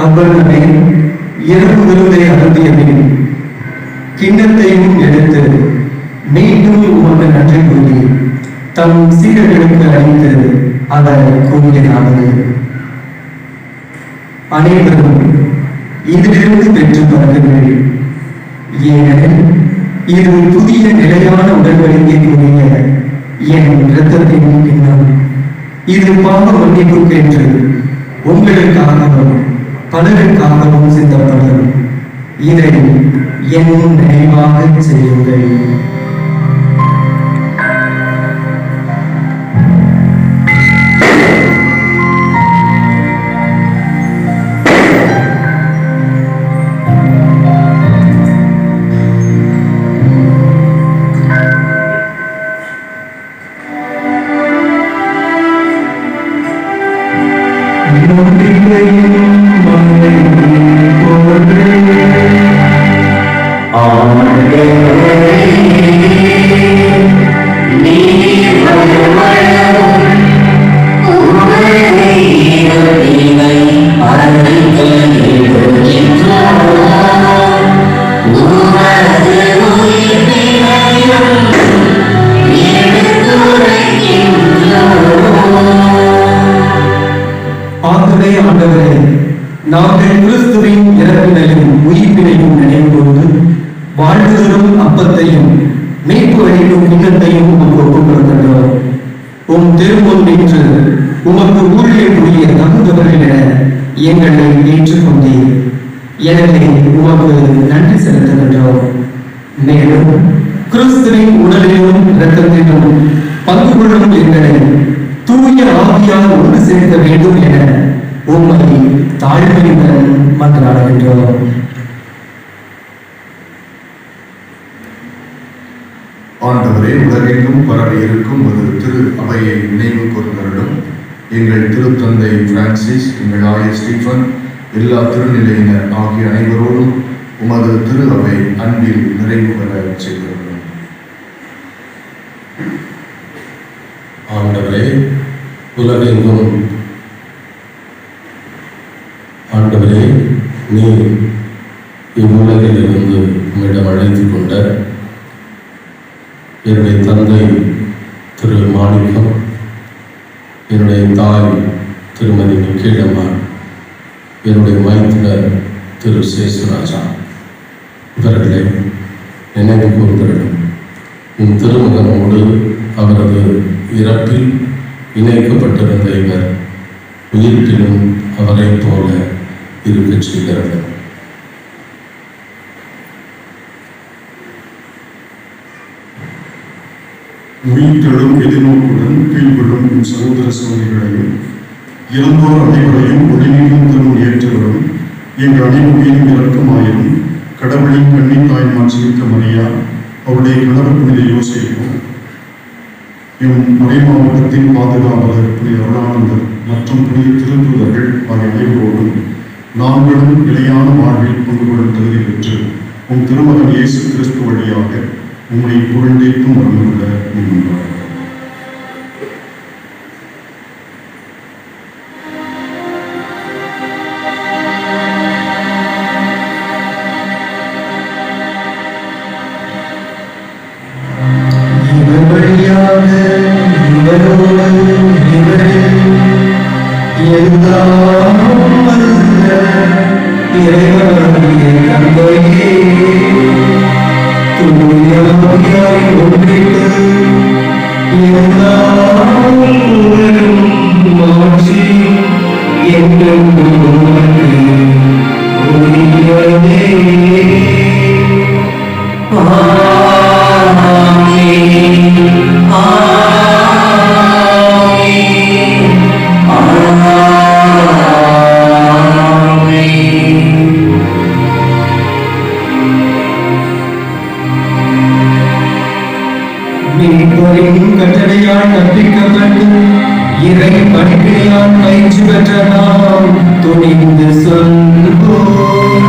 அவ்வளவே இரவு விருந்தை அருந்திய பின் கிண்ணத்தையும் எடுத்து மீண்டும் உமக்கு நன்றி கூறி தம் சீடர்களுக்கு அளித்து அவர் கூறியதாவது: அனைவரும் இதிலிருந்து பெற்று பருகுங்கள், ஏனெனில் இது புதிய நிலையான உடன்படிக்கைக்குரிய என் இரத்தத்தின் கிண்ணம். இது பாவ மன்னிப்புக்கென்று உங்களுக்காகவும் பலருக்காகவும் சிந்தப்படும். இதை என் நினைவாக செய்யுங்கள். ஆண்டவரே, நாங்கள் கிறிஸ்துவின் இறப்பினையும் உயிர்ப்பினையும் நினைவுகூர்ந்து வாழ்வுதரும் அப்பத்தையும் மீட்பு அளிக்கும் கிண்ணத்தையும் உமக்கு ஒப்புக் கொடுக்கின்றோம். உம் திருமுன் நின்று உமக்கு ஊழியம் புரிய தகுந்தவர்கள் என எங்களை ஏற்றுக்கொண்டீர். எனவே உமக்கு நன்றி செலுத்துகின்றோம். மேலும் கிறிஸ்துவின் உடலிலும் இரத்தத்திலும் பங்கு கொள்ளும் எங்களை தூய ஆவியால் ஒன்று சேர்க்க வேண்டும் என உம்மை தாழ்மையுடன் மன்றாடுகின்றோம். ஆண்டவரே, உலகெங்கும் பரவி இருக்கும் ஒரு திரு அவையை நினைவு கூர்ந்தருளும். எங்கள் திருத்தந்தை பிரான்சிஸ், எங்கள் ஆயர் ஸ்டீஃபன், எல்லா திருநிலையினர் ஆகிய அனைவரோடும் உமது திரு அவை அன்பில் நிறைவு பெற செய்திருக்கிறோம். ஆண்டவரே, உலகெங்கும் ஆண்டவரே, நீர் இவ்வுலகிலிருந்து உம்மிடம் அழைத்துக் கொண்ட என்னுடைய தந்தை திரு மாணிக்கம், என்னுடைய தாய் திருமதி நிக்கேடம்மா, என்னுடைய மைத்துனர் திரு சேசுராஜா, இவர்களை நினைவு கூர்ந்திருக்கும். உன் திருமகனோடு அவரது இறப்பில் இணைக்கப்பட்டிருந்த இவர் உயிர்ப்பிலும் அவரை போல இருக்கச் செய்கிறது. உயிர்த்தெழும் எதிர்நோக்குடன் கீழ்கொள்ளும் உன் சகோதர சகோதரிகளையும் இறந்தோர் அனைவரையும் ஒளிநீரும் தரும் ஏற்றவரும் எங்கள் அனைவரையும் இறக்கமாயிரும் கடவுளின் கண்ணி தாய்மான் சிரிக்க மரியா, அவருடைய கணவர் புனித யோசேப்பு, எம் மறை மாவட்டத்தின் பாதுகாவலர் புனித அருளானந்தர் மற்றும் புனித திருத்தூதர்கள் ஆகிய அனைவரோடும் நாங்களும் நிலையான வாழ்வில் பங்கு கொள்ளும் தகுதி பெற்று உம் திருமகன் இயேசு கிறிஸ்து வழியாக உம்முடைய புகழ்ந்தேற்றும் வரமுள்ள முன்பாக கட்டளையால் கற்பிக்கப்பட்டு இறை பணியால் பயிற்சி பெற்ற நாம் துணிந்து சொல்வோம்.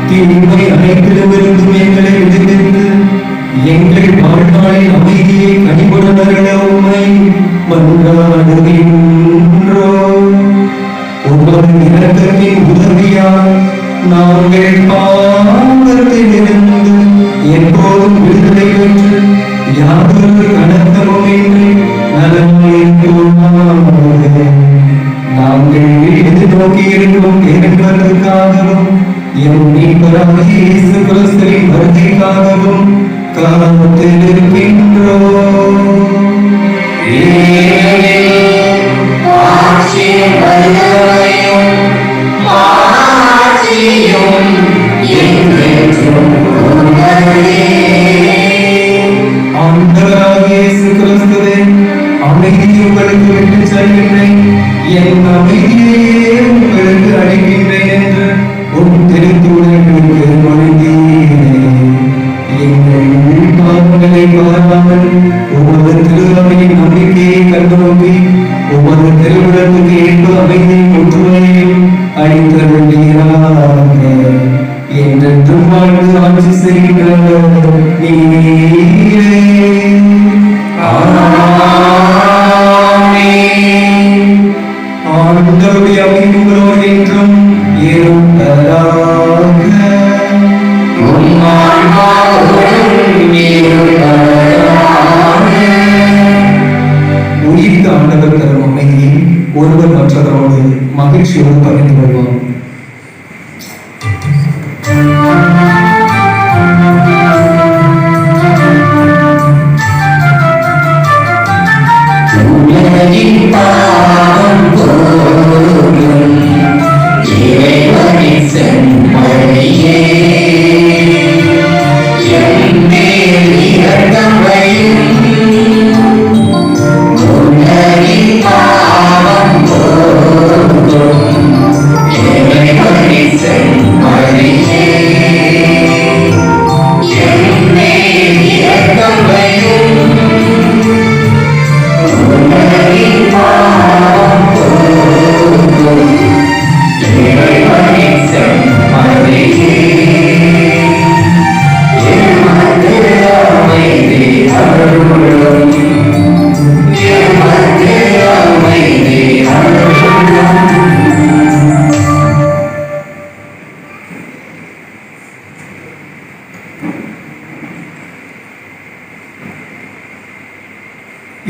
தீமை அனைத்திடமிருந்தும் எங்களை விடுவித்து எங்கள் வாழ்நாளில் அமைதியை கனிவுடனருள உம்மை மன்றாடுகின்றோம். உமது இரக்கத்தின் உதவியால் நாங்கள் பாவத்திலிருந்து எப்போதும் விடுதலை பெற்று யாதொரு அனர்த்தமும் இன்றி நலமாயிருப்போமாக. நாங்கள் எதிர்நோக்கி இருக்கும் பேரன்பர்களுக்காகவும் எம் மீட்பராகிய இயேசு கிறிஸ்துவின் வருகைக்காகவும் காத்திருக்கின்றோம். ஆண்டவராகிய இயேசு கிறிஸ்துவே, அமைதியை உங்களுக்கு விட்டுச் செல்கின்றேன், என் அமைதியையே உங்களுக்கு அளிக்கின்றேன் என்று உம் திருத்தூதர்களுக்கு மொழிந்தீரே. எங்கள் பாவங்களை பாராமல் உமது திருஅவையின் நம்பிக்கையை கண்டுநோக்கி உமது திருவிழத்துக்கு ஏற்ப அமைதியும் ஒற்றுமையையும் அளித்தருளீராக. என்றென்றும் வாழ்ந்து ஆட்சி செய்கின்றவர் நீரே. ஆண்டவருடைய அமைதி உங்களோடு என்றும் இருப்பதாக. ஒருவர் மற்றவரோடு மகிழ்ச்சியோடு பகிர்ந்து கொள்வோம்.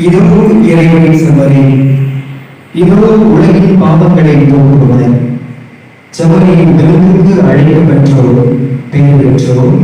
இதோ இறைவனின் செம்மறி, இதோ உலகின் பாவங்களை போக்குபவர். செம்மறியின் விருந்துக்கு அழைக்கப்பெற்றோர் பேர் பெற்றோர்.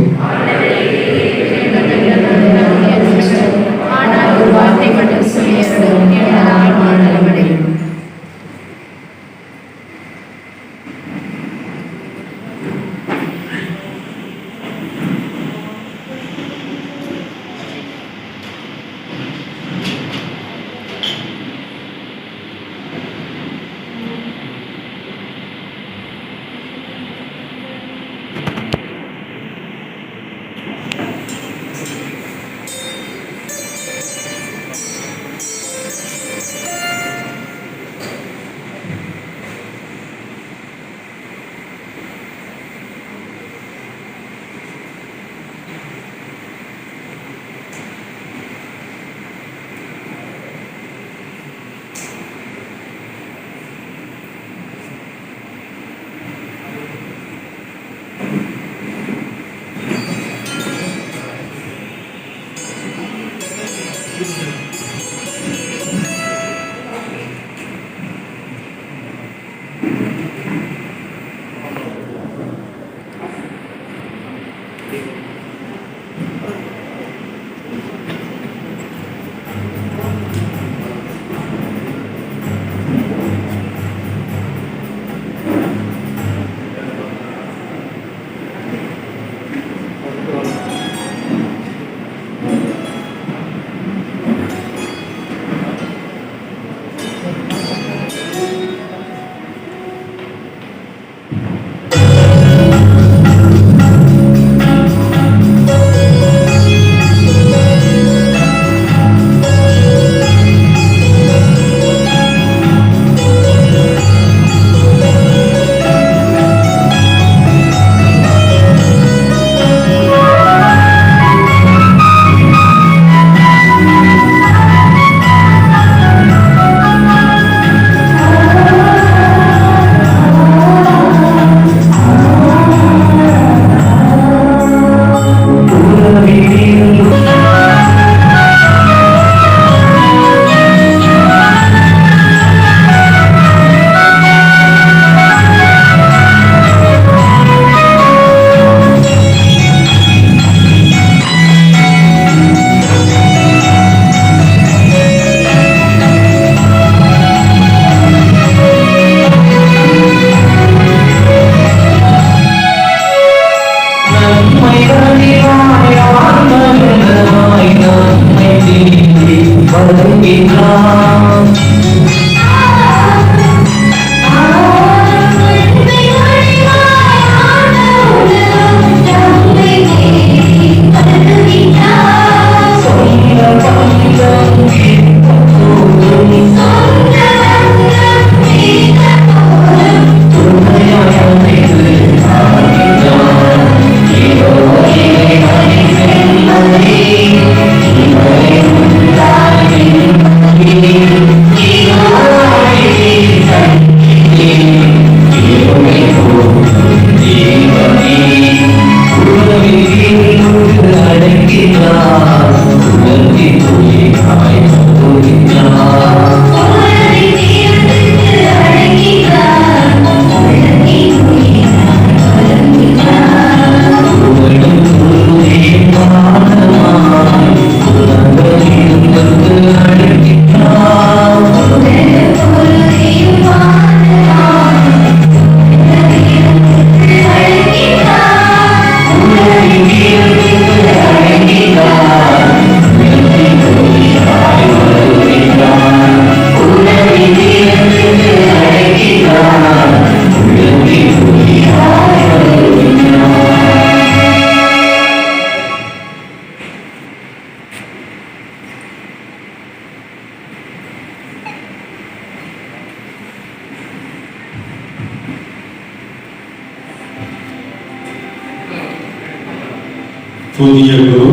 புதிய குரு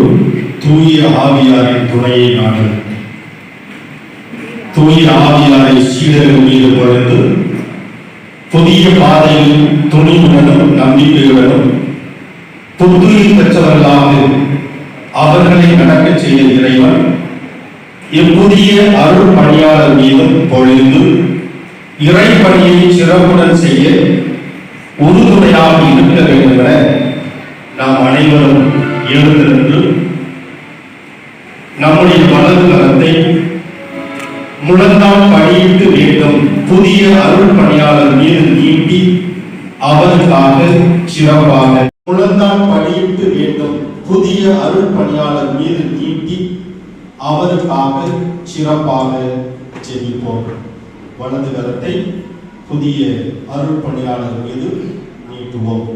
தூய ஆவியாரின் துணையை நாடு. தூய ஆவியாரை சீடர்கள் மீது பொழுது புதிய பாதையில் துணிவுடனும் நம்பிக்கையுடனும் புத்துயிர் பெற்றவர்களாக அவர்களை நடக்க செய்த இறைவன் இப்புதிய அருள் பணியாளர் மீதும் பொழிந்து இறைப்பணியை சிறப்புடன் செய்ய உறுதுணையாக இருக்க வேண்டும் என நாம் அனைவரும் எழுந்திருந்து நம்முடைய வலது கரத்தை முழந்தால் படியிட்டு வேண்டும் புதிய அருள் பணியாளர் மீது நீட்டி அவருக்காக சிறப்பாக முழந்தால் படியிட்டு வேண்டும் புதிய அருள் பணியாளர் மீது நீட்டி அவருக்காக சிறப்பாக ஜெபிப்போம். வலது கரத்தை புதிய அருள் பணியாளர் மீது நீட்டுவோம்.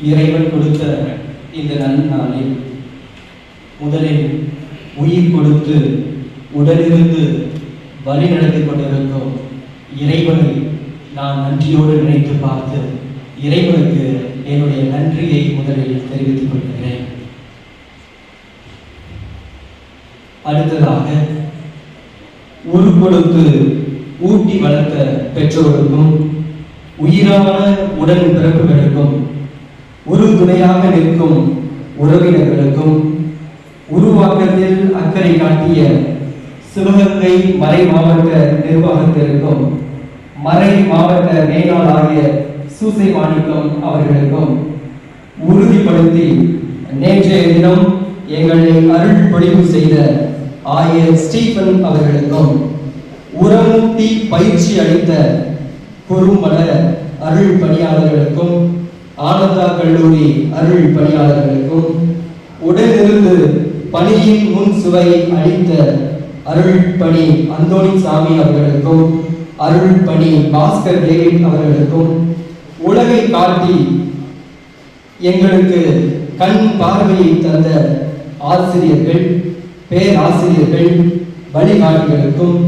இறைவன் கொடுத்த இந்த நன்னாளில் முதலில் உயிர் கொடுத்து உடலிருந்து வழி நடத்தி கொண்டிருக்கும் இறைவனை நான் நன்றியோடு நினைத்து பார்த்து இறைவனுக்கு என்னுடைய நன்றியை முதலில் தெரிவித்துக் கொள்கிறேன். அடுத்ததாக உரு கொடுத்து ஊட்டி வளர்த்த பெற்றோருக்கும் உயிரான உடன் பிறப்புகளுக்கும் ஒரு துணையாக நிற்கும் உறவினர்களுக்கும் உருவாக்கத்தில் அக்கறை காட்டிய சிவகங்கை மறை மாவட்ட நிர்வாகத்திற்கும் மறை மாவட்ட மேலாளராகிய சூசை மாணிக்கம் அவர்களுக்கும் உறுதிப்படுத்தி நேற்றைய தினம் எங்களை அருள் பொழிவு செய்த ஆயர் ஸ்டீபன் அவர்களுக்கும் உரமூட்டி பயிற்சி அளித்த குறும்பட அருள் பணியாளர்களுக்கும் ஆனந்தா கல்லூரி அருள் பணியாளர்களுக்கும் உடனிருந்து பணியின் முன் சுவை அளித்த அருள் பணி அந்தோணி சாமி அவர்களுக்கும் அருள் பணி பாஸ்கர் டேவிட் அவர்களுக்கும் உலகை காட்டி எங்களுக்கு கண் பார்வையை தந்த ஆசிரியர்கள் பேராசிரியர்கள் வழிகாட்டிகளுக்கும்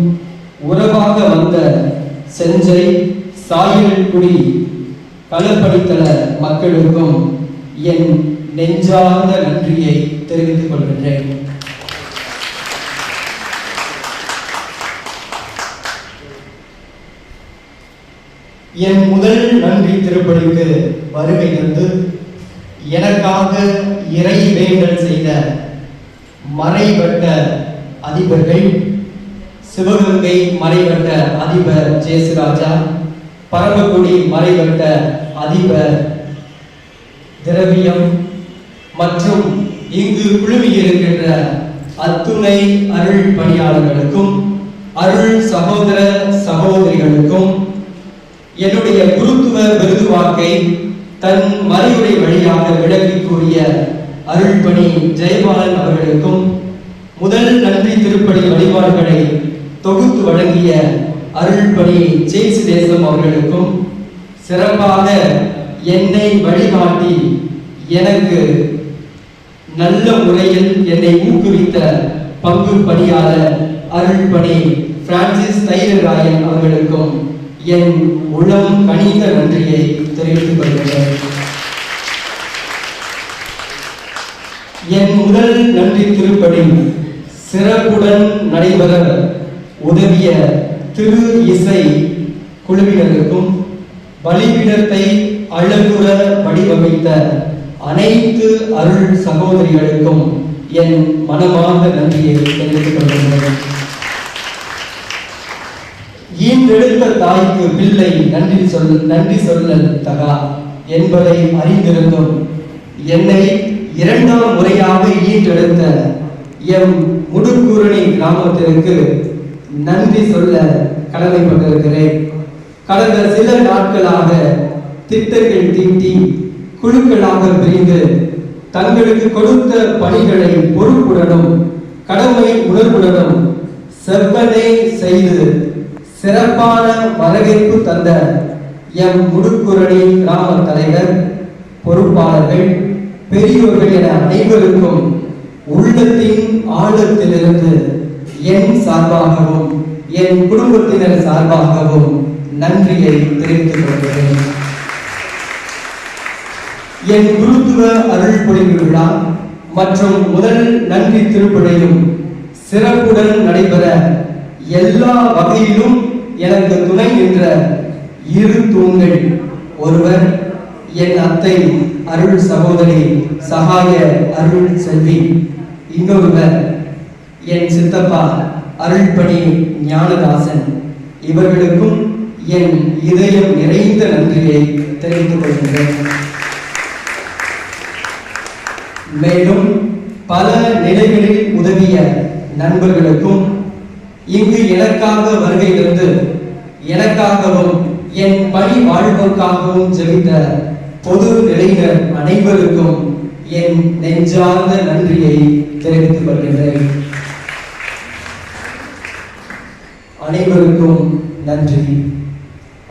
உறவாக வந்த செஞ்சை சாயல்குடி களப்பணித்தள மக்களுக்கும் என் நெஞ்சார்ந்த நன்றியை தெரிவித்துக் கொள்கின்றேன். என் முதல் நன்றி திருப்பலிக்கு வருகை தந்து எனக்காக இறை வேண்டல் செய்த மறைவட்ட அதிபர்கள் சிவகங்கை மறைவட்ட அதிபர் ஜேசுராஜா, பரமக்குடி மறைவட்ட அதிபர் திரவியம் மற்றும் இங்கு குழுமியிருக்கின்ற அத்துணை அருள் பணியாளர்களுக்கும் அருள் சகோதர சகோதரிகளுக்கும் என்னுடைய குருத்துவ விருது வாக்கை தன் மறைவுரை வழியாக விளக்கி கூறிய அருள்பணி ஜெயபாலன் அவர்களுக்கும் முதல் நன்றி திருப்படி வழிபாடுகளை தொகுத்து வழங்கிய அருள்பணி ஜேம்ஸ் தேசம் அவர்களுக்கும் சிறப்பாக என்னை வழிகாட்டி எனக்கு நல்ல முறையில் என்னை ஊக்குவித்த பங்கு பணியாளர் அருள்பணி பிரான்சிஸ் தைரராயன் அவர்களுக்கும் என் உளம் கனிந்த நன்றியை தெரிவித்துக் கொள்கிறேன். என் முதல் நன்றி திருப்படி சிறப்புடன் நடைபெற உதவிய திரு இசை குழுவினருக்கும் பலிபீடத்தை அழகுற வடிவமைத்த அனைத்து அருள் சகோதரிகளுக்கும் என் மனமார்ந்த நன்றியை தெரிவித்துக் கொள்கிறேன். ஈன்றெடுத்த தாய்க்கு பிள்ளை நன்றி சொல்ல தகா என்பதை அறிந்திருந்தும் என்னை இரண்டாம் முறையாக ஈன்றெடுத்த எம் முடுக்கூரணி கிராமத்திற்கு நன்றி சொல்ல கடமைப்பட்டிருக்கிறேன். கடந்த சில நாட்களாக திட்டங்கள் தீட்டி குழுக்களாக பிரிந்து தங்களுக்கு கொடுத்த பணிகளை பொறுப்புடனும் கடமை உணர்வுடனும் செவ்வனே செய்து சிறப்பான வரவேற்பு தந்த எம் முடுக்குரணி கிராம தலைவர், பொறுப்பாளர்கள், பெரியோர்கள் என அனைவருக்கும் உள்ளத்தின் ஆழத்திலிருந்து என் சார்பாகவும் என் குடும்பத்தினர் சார்பாகவும் நன்றியை தெரிவித்துக் கொள்கிறேன். என் குருத்துவ அருள் பொழிவு விழா மற்றும் முதல் நன்றி திருப்பலியும் சிறப்புடன் நடைபெற எல்லா வகையிலும் எனக்கு துணை நின்ற இரு தூண்கள், ஒருவர் என் அத்தை அருள் சகோதரி சகாய அருள் செல்வி, இன்னொருவர் என் சித்தப்பா அருள்பணி ஞானதாசன். இவர்களுக்கும் என் இதயம் நிறைந்த நன்றியை தெரிவித்துக் கொள்கிறேன். மேலும் பல நிலைகளில் உதவிய நண்பர்களுக்கும் இங்கு எனக்காக வருகை தந்து எனக்காகவும் என் பணி வாழ்வுக்காகவும் ஜெபித்த பொது நிலையினர் அனைவருக்கும் என் நெஞ்சார்ந்த நன்றியை தெரிவித்துக் கொள்கிறேன். அனைவருக்கும் நன்றி.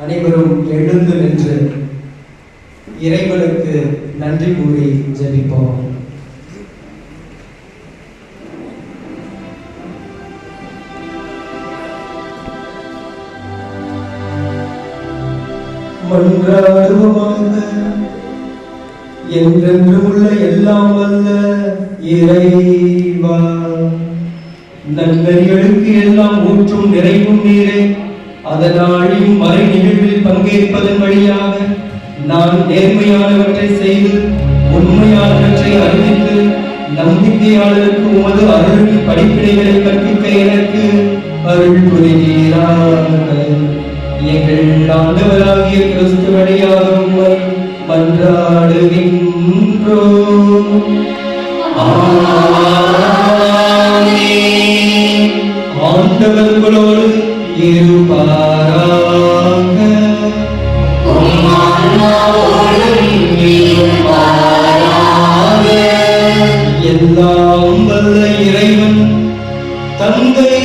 அனைவரும் எழுந்து நின்று இறைவனுக்கு நன்றி கூறி ஜெபிப்போம். மன்றாடுவோமாக. என்றென்றும் உள்ள எல்லாம் வல்ல இறைவா, நன்னறிகளுக்கு எல்லாம் ஊற்றும் நிறைவும் நீரே, அதனாலும் மறை நிகழ்வில் பங்கேற்பதன் வழியாக நான் நேர்மையானவற்றை செய்து உண்மையானவற்றை அறிவித்து நம்பிக்கையாளருக்கு உமது அருள் படிப்பினைகளை கற்பிக்க எனக்கு அருள் புரிவீராக. எங்கள் ஆண்டவராகிய கிறிஸ்து வழியாக உம்மை மன்றாடுகின்றோம். ஆண்டவர் உங்களோடு இருப்பாராக. எல்லாம் வல்ல இறைவன் தந்தை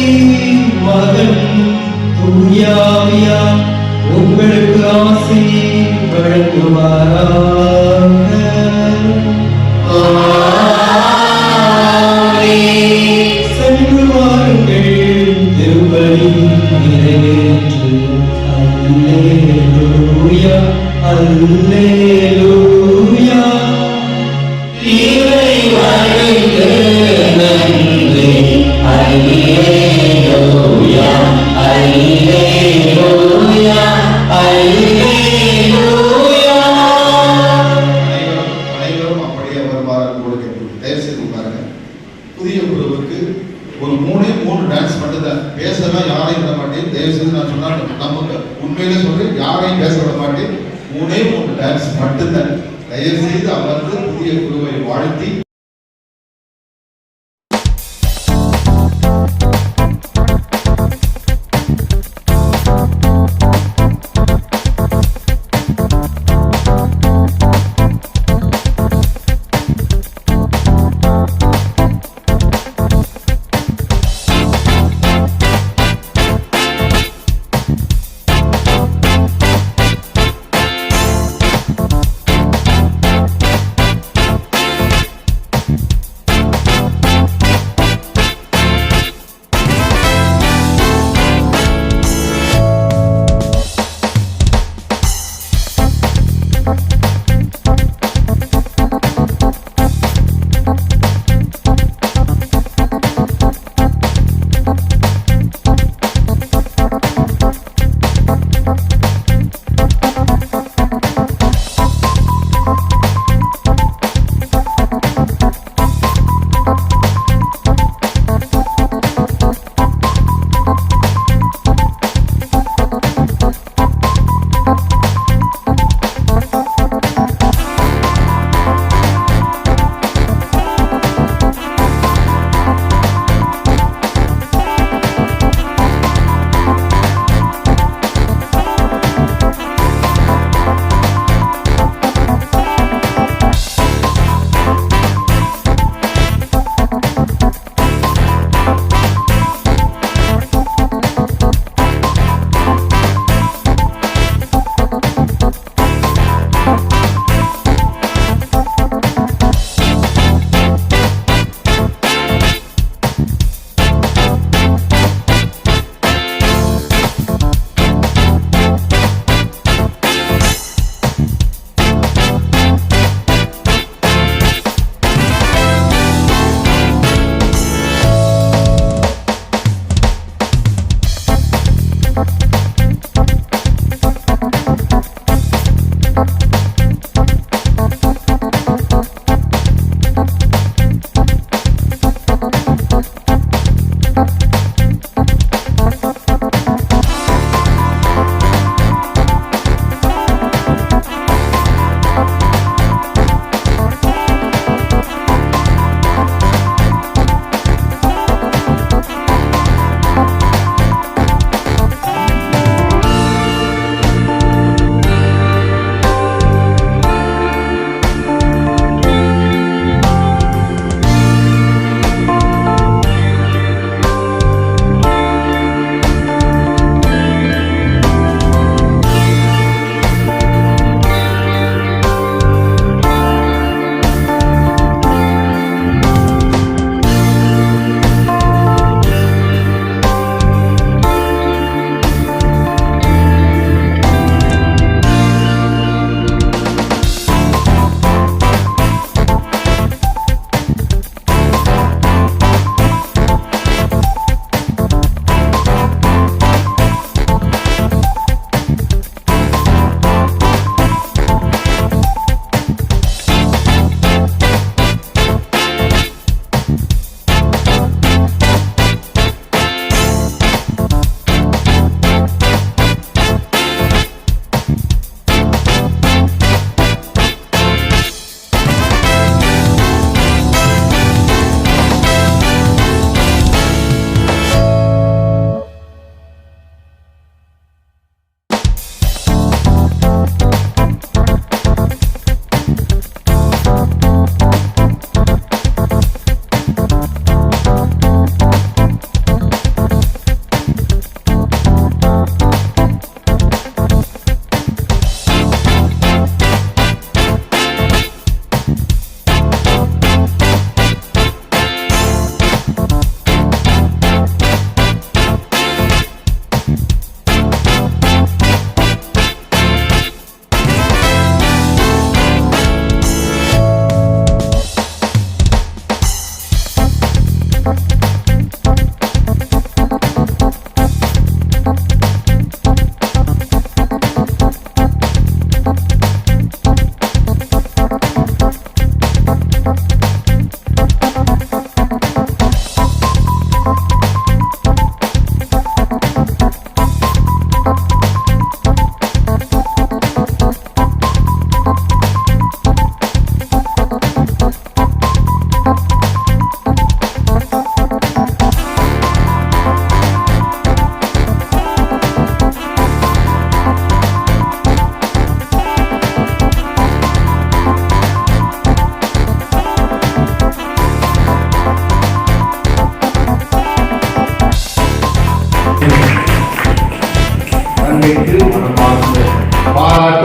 மகன் தூய ஆவியார் உங்களுக்கு ஆசி வழங்குவாராக. சென்று வாருங்கள், திருப்பலி நிறைவேற்று. அல்லேலூயா, அல்லேலூயா. இறைவனுக்கு நன்றி. அல்லேலூயா, அல்லேலூயா, அல்லேலூயா. அனைவரும் அப்படியே வருவார்கள் உங்களுக்கு தயவு செய்து பாருங்க. புதிய குழுவுக்கு ஒரு 3 டான்ஸ் மட்டும்தான். பேசலாம் யாரையும் விட மாட்டேன். தயவு செய்து நான் சொன்னா நமக்கு உண்மையிலே சொல்றேன், யாரையும் பேச விட மாட்டேன். 3 டான்ஸ் மட்டும்தான். தயவு செய்து அமர்ந்து புதிய குழுவை வாழ்த்தி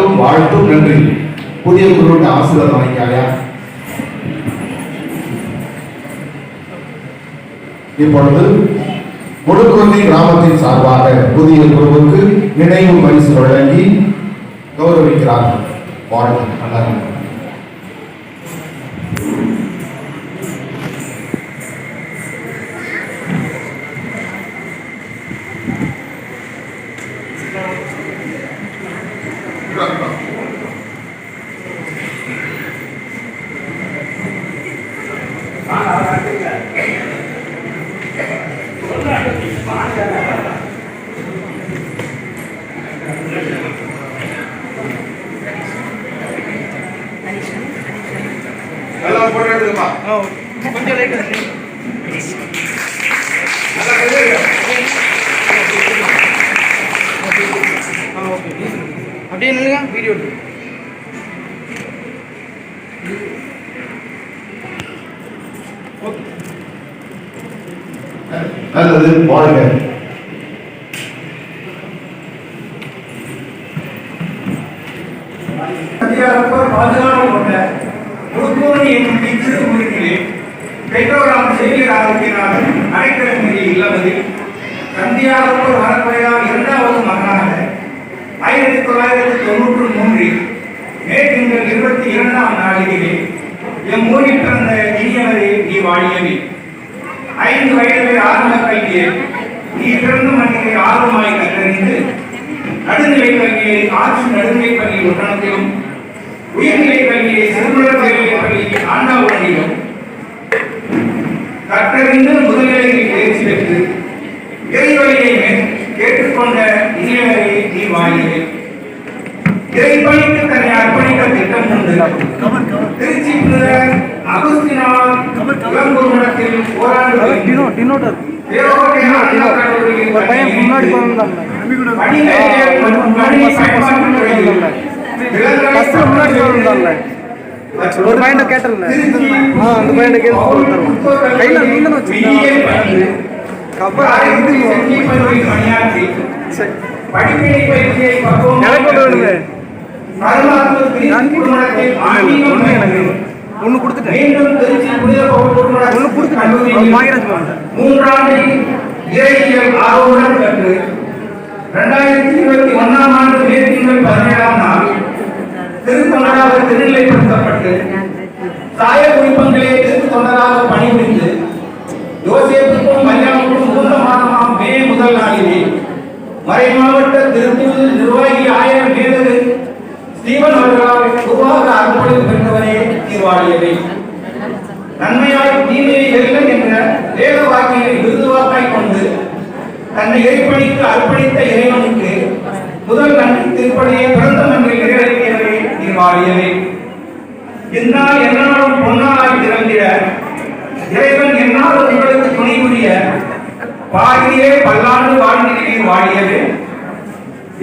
வணக்கம், வாழ்த்தும், நன்றி. புதிய குருவிட்ட ஆசீர்வாதம் வாங்கிக்காயா. இப்பொழுது முடுக்குருந்தி கிராமத்தின் சார்பாக புதிய குருவுக்கு நினைவு பரிசு வழங்கி கௌரவிக்கிறார்கள். வாழ்த்து. நல்லா இருக்கு. அப்படியே நில்லுங்க, வீடியோ நல்லது. வாழ்க. பெற்றோராம் செய்தியர் ஆரோக்கியநாதன் அடைக்கலமேரி இல்லவதில் சந்தியாரப்பர் வரப்படையார் இரண்டாவது மகனாக 1993 மே திங்கள் 22ஆம் நாளிலே எம் ஊரில் பிறந்த இனியவரே நீ வாழியவே. 5 வயதில் ஆரம்ப கல்வியை நீ பிறந்த மண்ணிலே ஆர்வமாய் கற்றறிந்து நடுநிலை கல்வியை ஆட்சி நடுநிலை பள்ளி ஒட்டணத்திலும் உயர்நிலை கல்வியை சிறுமுறை பள்ளி ஆண்டாவூரிலும் கற்றறிந்து முதல்நிலையில் தேர்ச்சி பெற்று இறைவழியை கேட்டுக்கொண்ட இனியவரை நீ வாழியவே. இறைப்பணிக்கு தன்னை அர்ப்பணிக்க திட்டம் உண்டு. திருச்சி அகுஸ்தினால் இளங்குருமடத்தில் ஓராண்டு ஒரு பையனை கேட்டல, அந்த பையனை கேட்டு கையில நீங்க ஒண்ணு கொடுத்துட்டேன், ஒண்ணு கொடுத்துட்டேன். 2021ஆம் ஆண்டு மே திங்கள் 17ஆம் நாள் திருத்தொண்டராக திருநிலைப்படுத்தப்பட்டு சாய குறிப்பங்களே திருத்தொண்டராக பணிபுரிந்து யோசேப்புக்கும் மரியாவுக்கும் உகந்த மாதமாம் மே முதல் நாளிலே மறைமாவட்ட திருத்தூர் நிர்வாகி ஆயர் மேதகு ஸ்டீவன் அவர்களால் குருவாக அர்ப்பணிப்பு பெற்றவரே தீர்வாழியவை. நன்மையால் தீமையை வெல்ல என்ற வேத வாக்கியை விருதுவாக்காய் கொண்டு தன்னை இறைப்பணிக்கு அர்ப்பணித்த இறைவனுக்கு முதல் நன்றி திருப்பணியை பிறந்த மன்றில் நிறைவேற்றியவரே தீர்வாழியவை. இந்நாள் என்னாலும் பொன்னாளாய் திறந்திட இறைவன் என்னாலும் உங்களுக்கு துணை புரிய பாடியே பல்லாண்டு வாழ்ந்திருவீர் வாழியவே.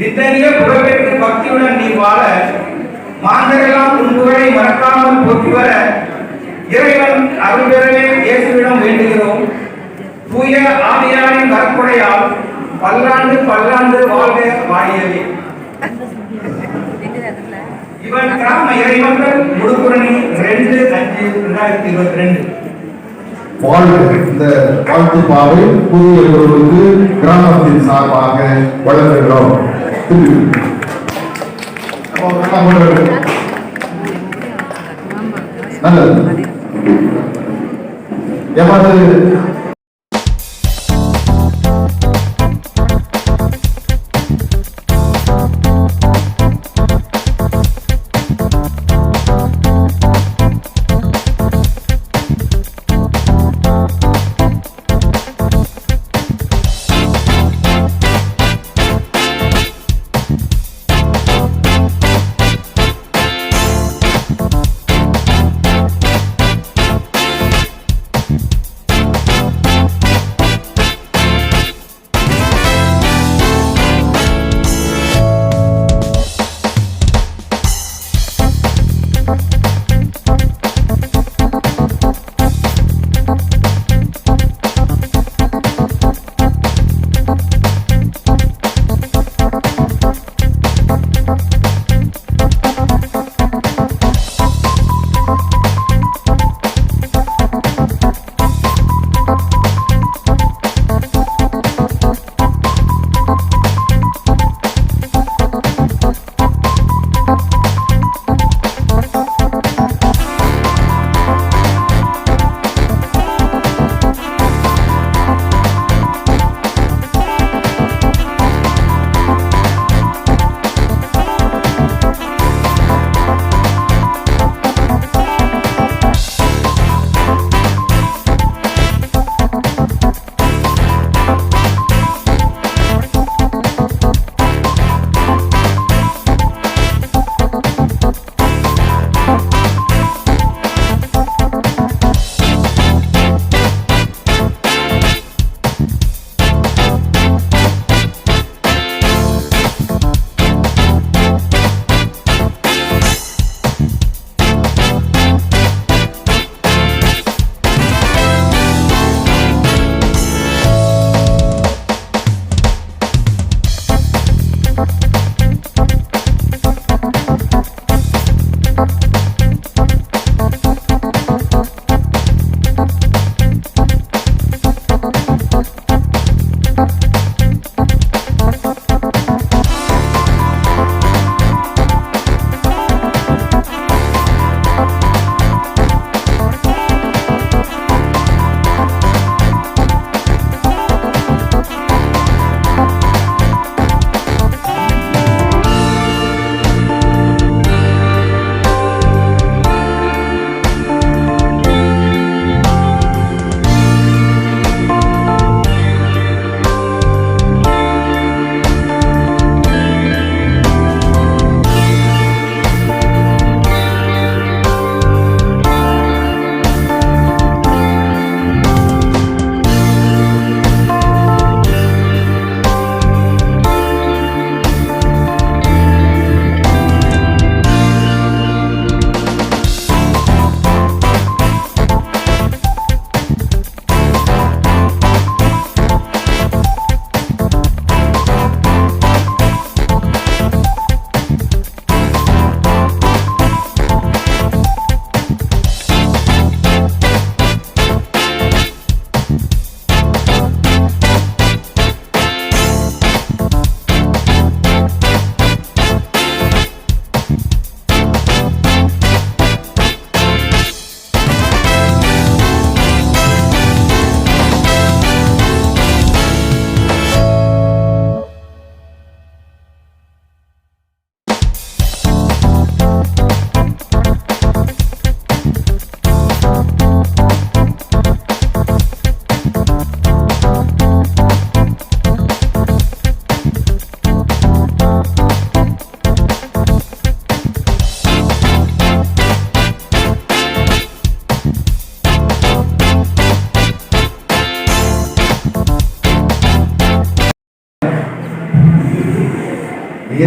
இத்தகைய புகழ்பெற்று பக்தியுடன் நீ வாழ மாந்தரெல்லாம் துன்புகளை மறக்காமல் போற்றி வர இறைவன் அருள் பெறவே இயேசுவிடம் வேண்டுகிறோம். தூய ஆவியாரின் கற்புடையால் பல்லாண்டு பல்லாண்டு வாழ்க வாழியவே. இவன் கிராம இறைமக்கள் முடுக்குரணி 2/5/2022. இந்த வாழ்த்து பாவை புதிய குருவுக்கு கிராமத்தின் சார்பாக வழங்குகிறோம். நல்லது. எமது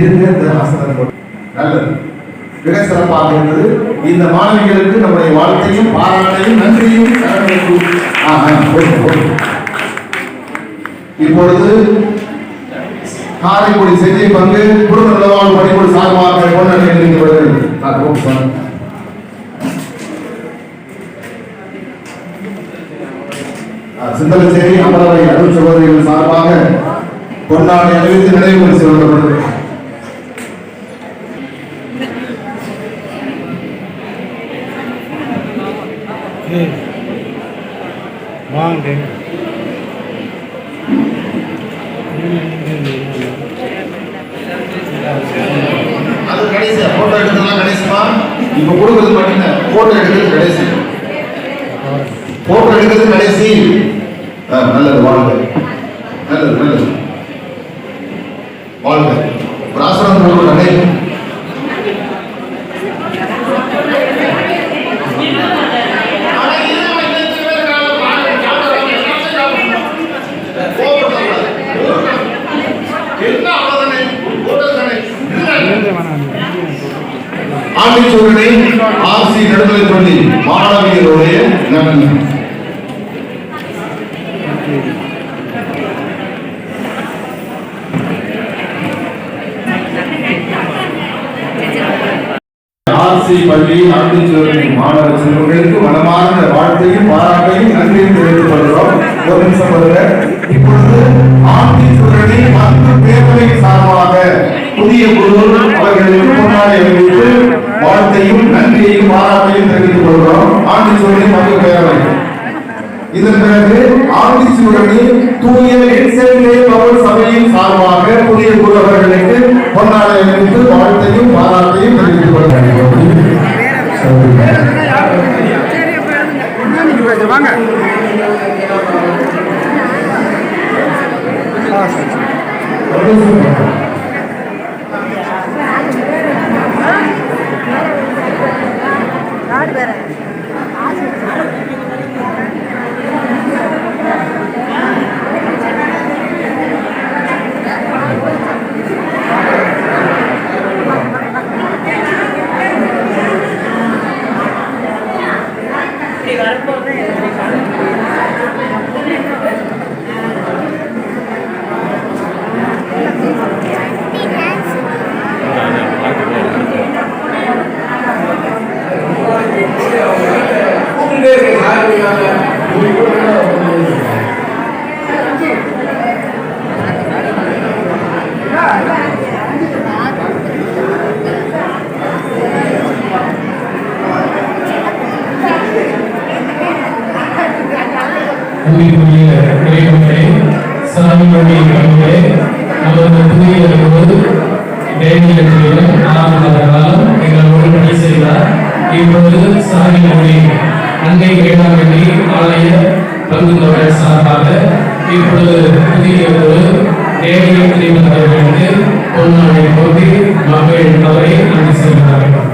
இருங்க இந்த ஆசனம் நல்லது, மிக சிறப்பாக இருந்தது. இந்த மாணவிகளுக்கு நம்முடைய வாழ்த்தையும் பாராட்டையும் நன்றியும் இப்பொழுது காரைக்குடி செய்தி பங்கு குடும்ப நலவாழ்வு பணிக்குழு சார்பாக கொண்டாடப்படுகிறது. சிந்தலச்சேரி அமரவை அருள் சகோதரிகள் சார்பாக கொண்டாடி அறிவித்து நினைவு பரிசு வழங்கப்படுகிறது. அது கடைசி போட்டோ எடுக்கலாம். கடைசிமா இப்ப கொடுக்கிறது பாத்தீங்கன்னா போட்டோ எடுக்கிறது கடைசி, போட்டோ எடுக்கிறது கடைசி. நல்லது, வாழ்க, நல்லது நல்லது, வாழ்க. ஒரு ஆசிரம் போட்டு நடை ஆண்டிச்சூரனை ஆர்சி நடுநிலைப்பள்ளி மாணவியருடைய நன்மை. ஆர்சி பள்ளி ஆண்டிச்சூரனை மாணவ செல்வங்களுக்கு மனமார்ந்த வாழ்த்தையும் பாராட்டையும் நன்றியும் தெரிவித்துக் கொள்கிறோம். ஒரு நிமிஷம் வருக. இப்பொழுது ஆண்டிச்சூரனை அன்பு பேரவை சார்பாக புதிய குரு அவர்களுக்கு முன்னாடி அறிவித்து வாழ்த்தையும் நன்றியையும் பாராட்டையும் தெரிவித்துக் கொள்கிறோம். ஆண்டிச்சூரணி மக்கள் பேரவை. இதன் பிறகு ஆண்டிச்சூரணி தூய பவுல் சபையின் சார்பாக புதிய குரு அவர்களுக்கு பொன்னாடை அறிவித்து வாழ்த்தையும் பாராட்டையும் தெரிவித்துக் கொள்கிறோம். அன்னை வேளாங்கண்ணி ஆலய பங்குதொகை சார்பாக இப்பொழுது புதிய ஒரு தேவையை தெரிவித்தவர்களுக்கு பொன்னாடை போட்டி மகள் அவரை நன்றி செலுத்தினார்கள்.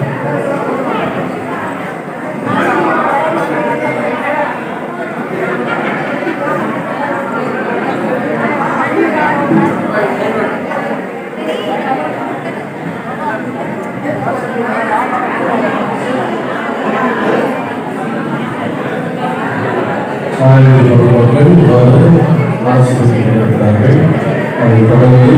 ஆசிரியர்கள் அதை தொடர்ந்து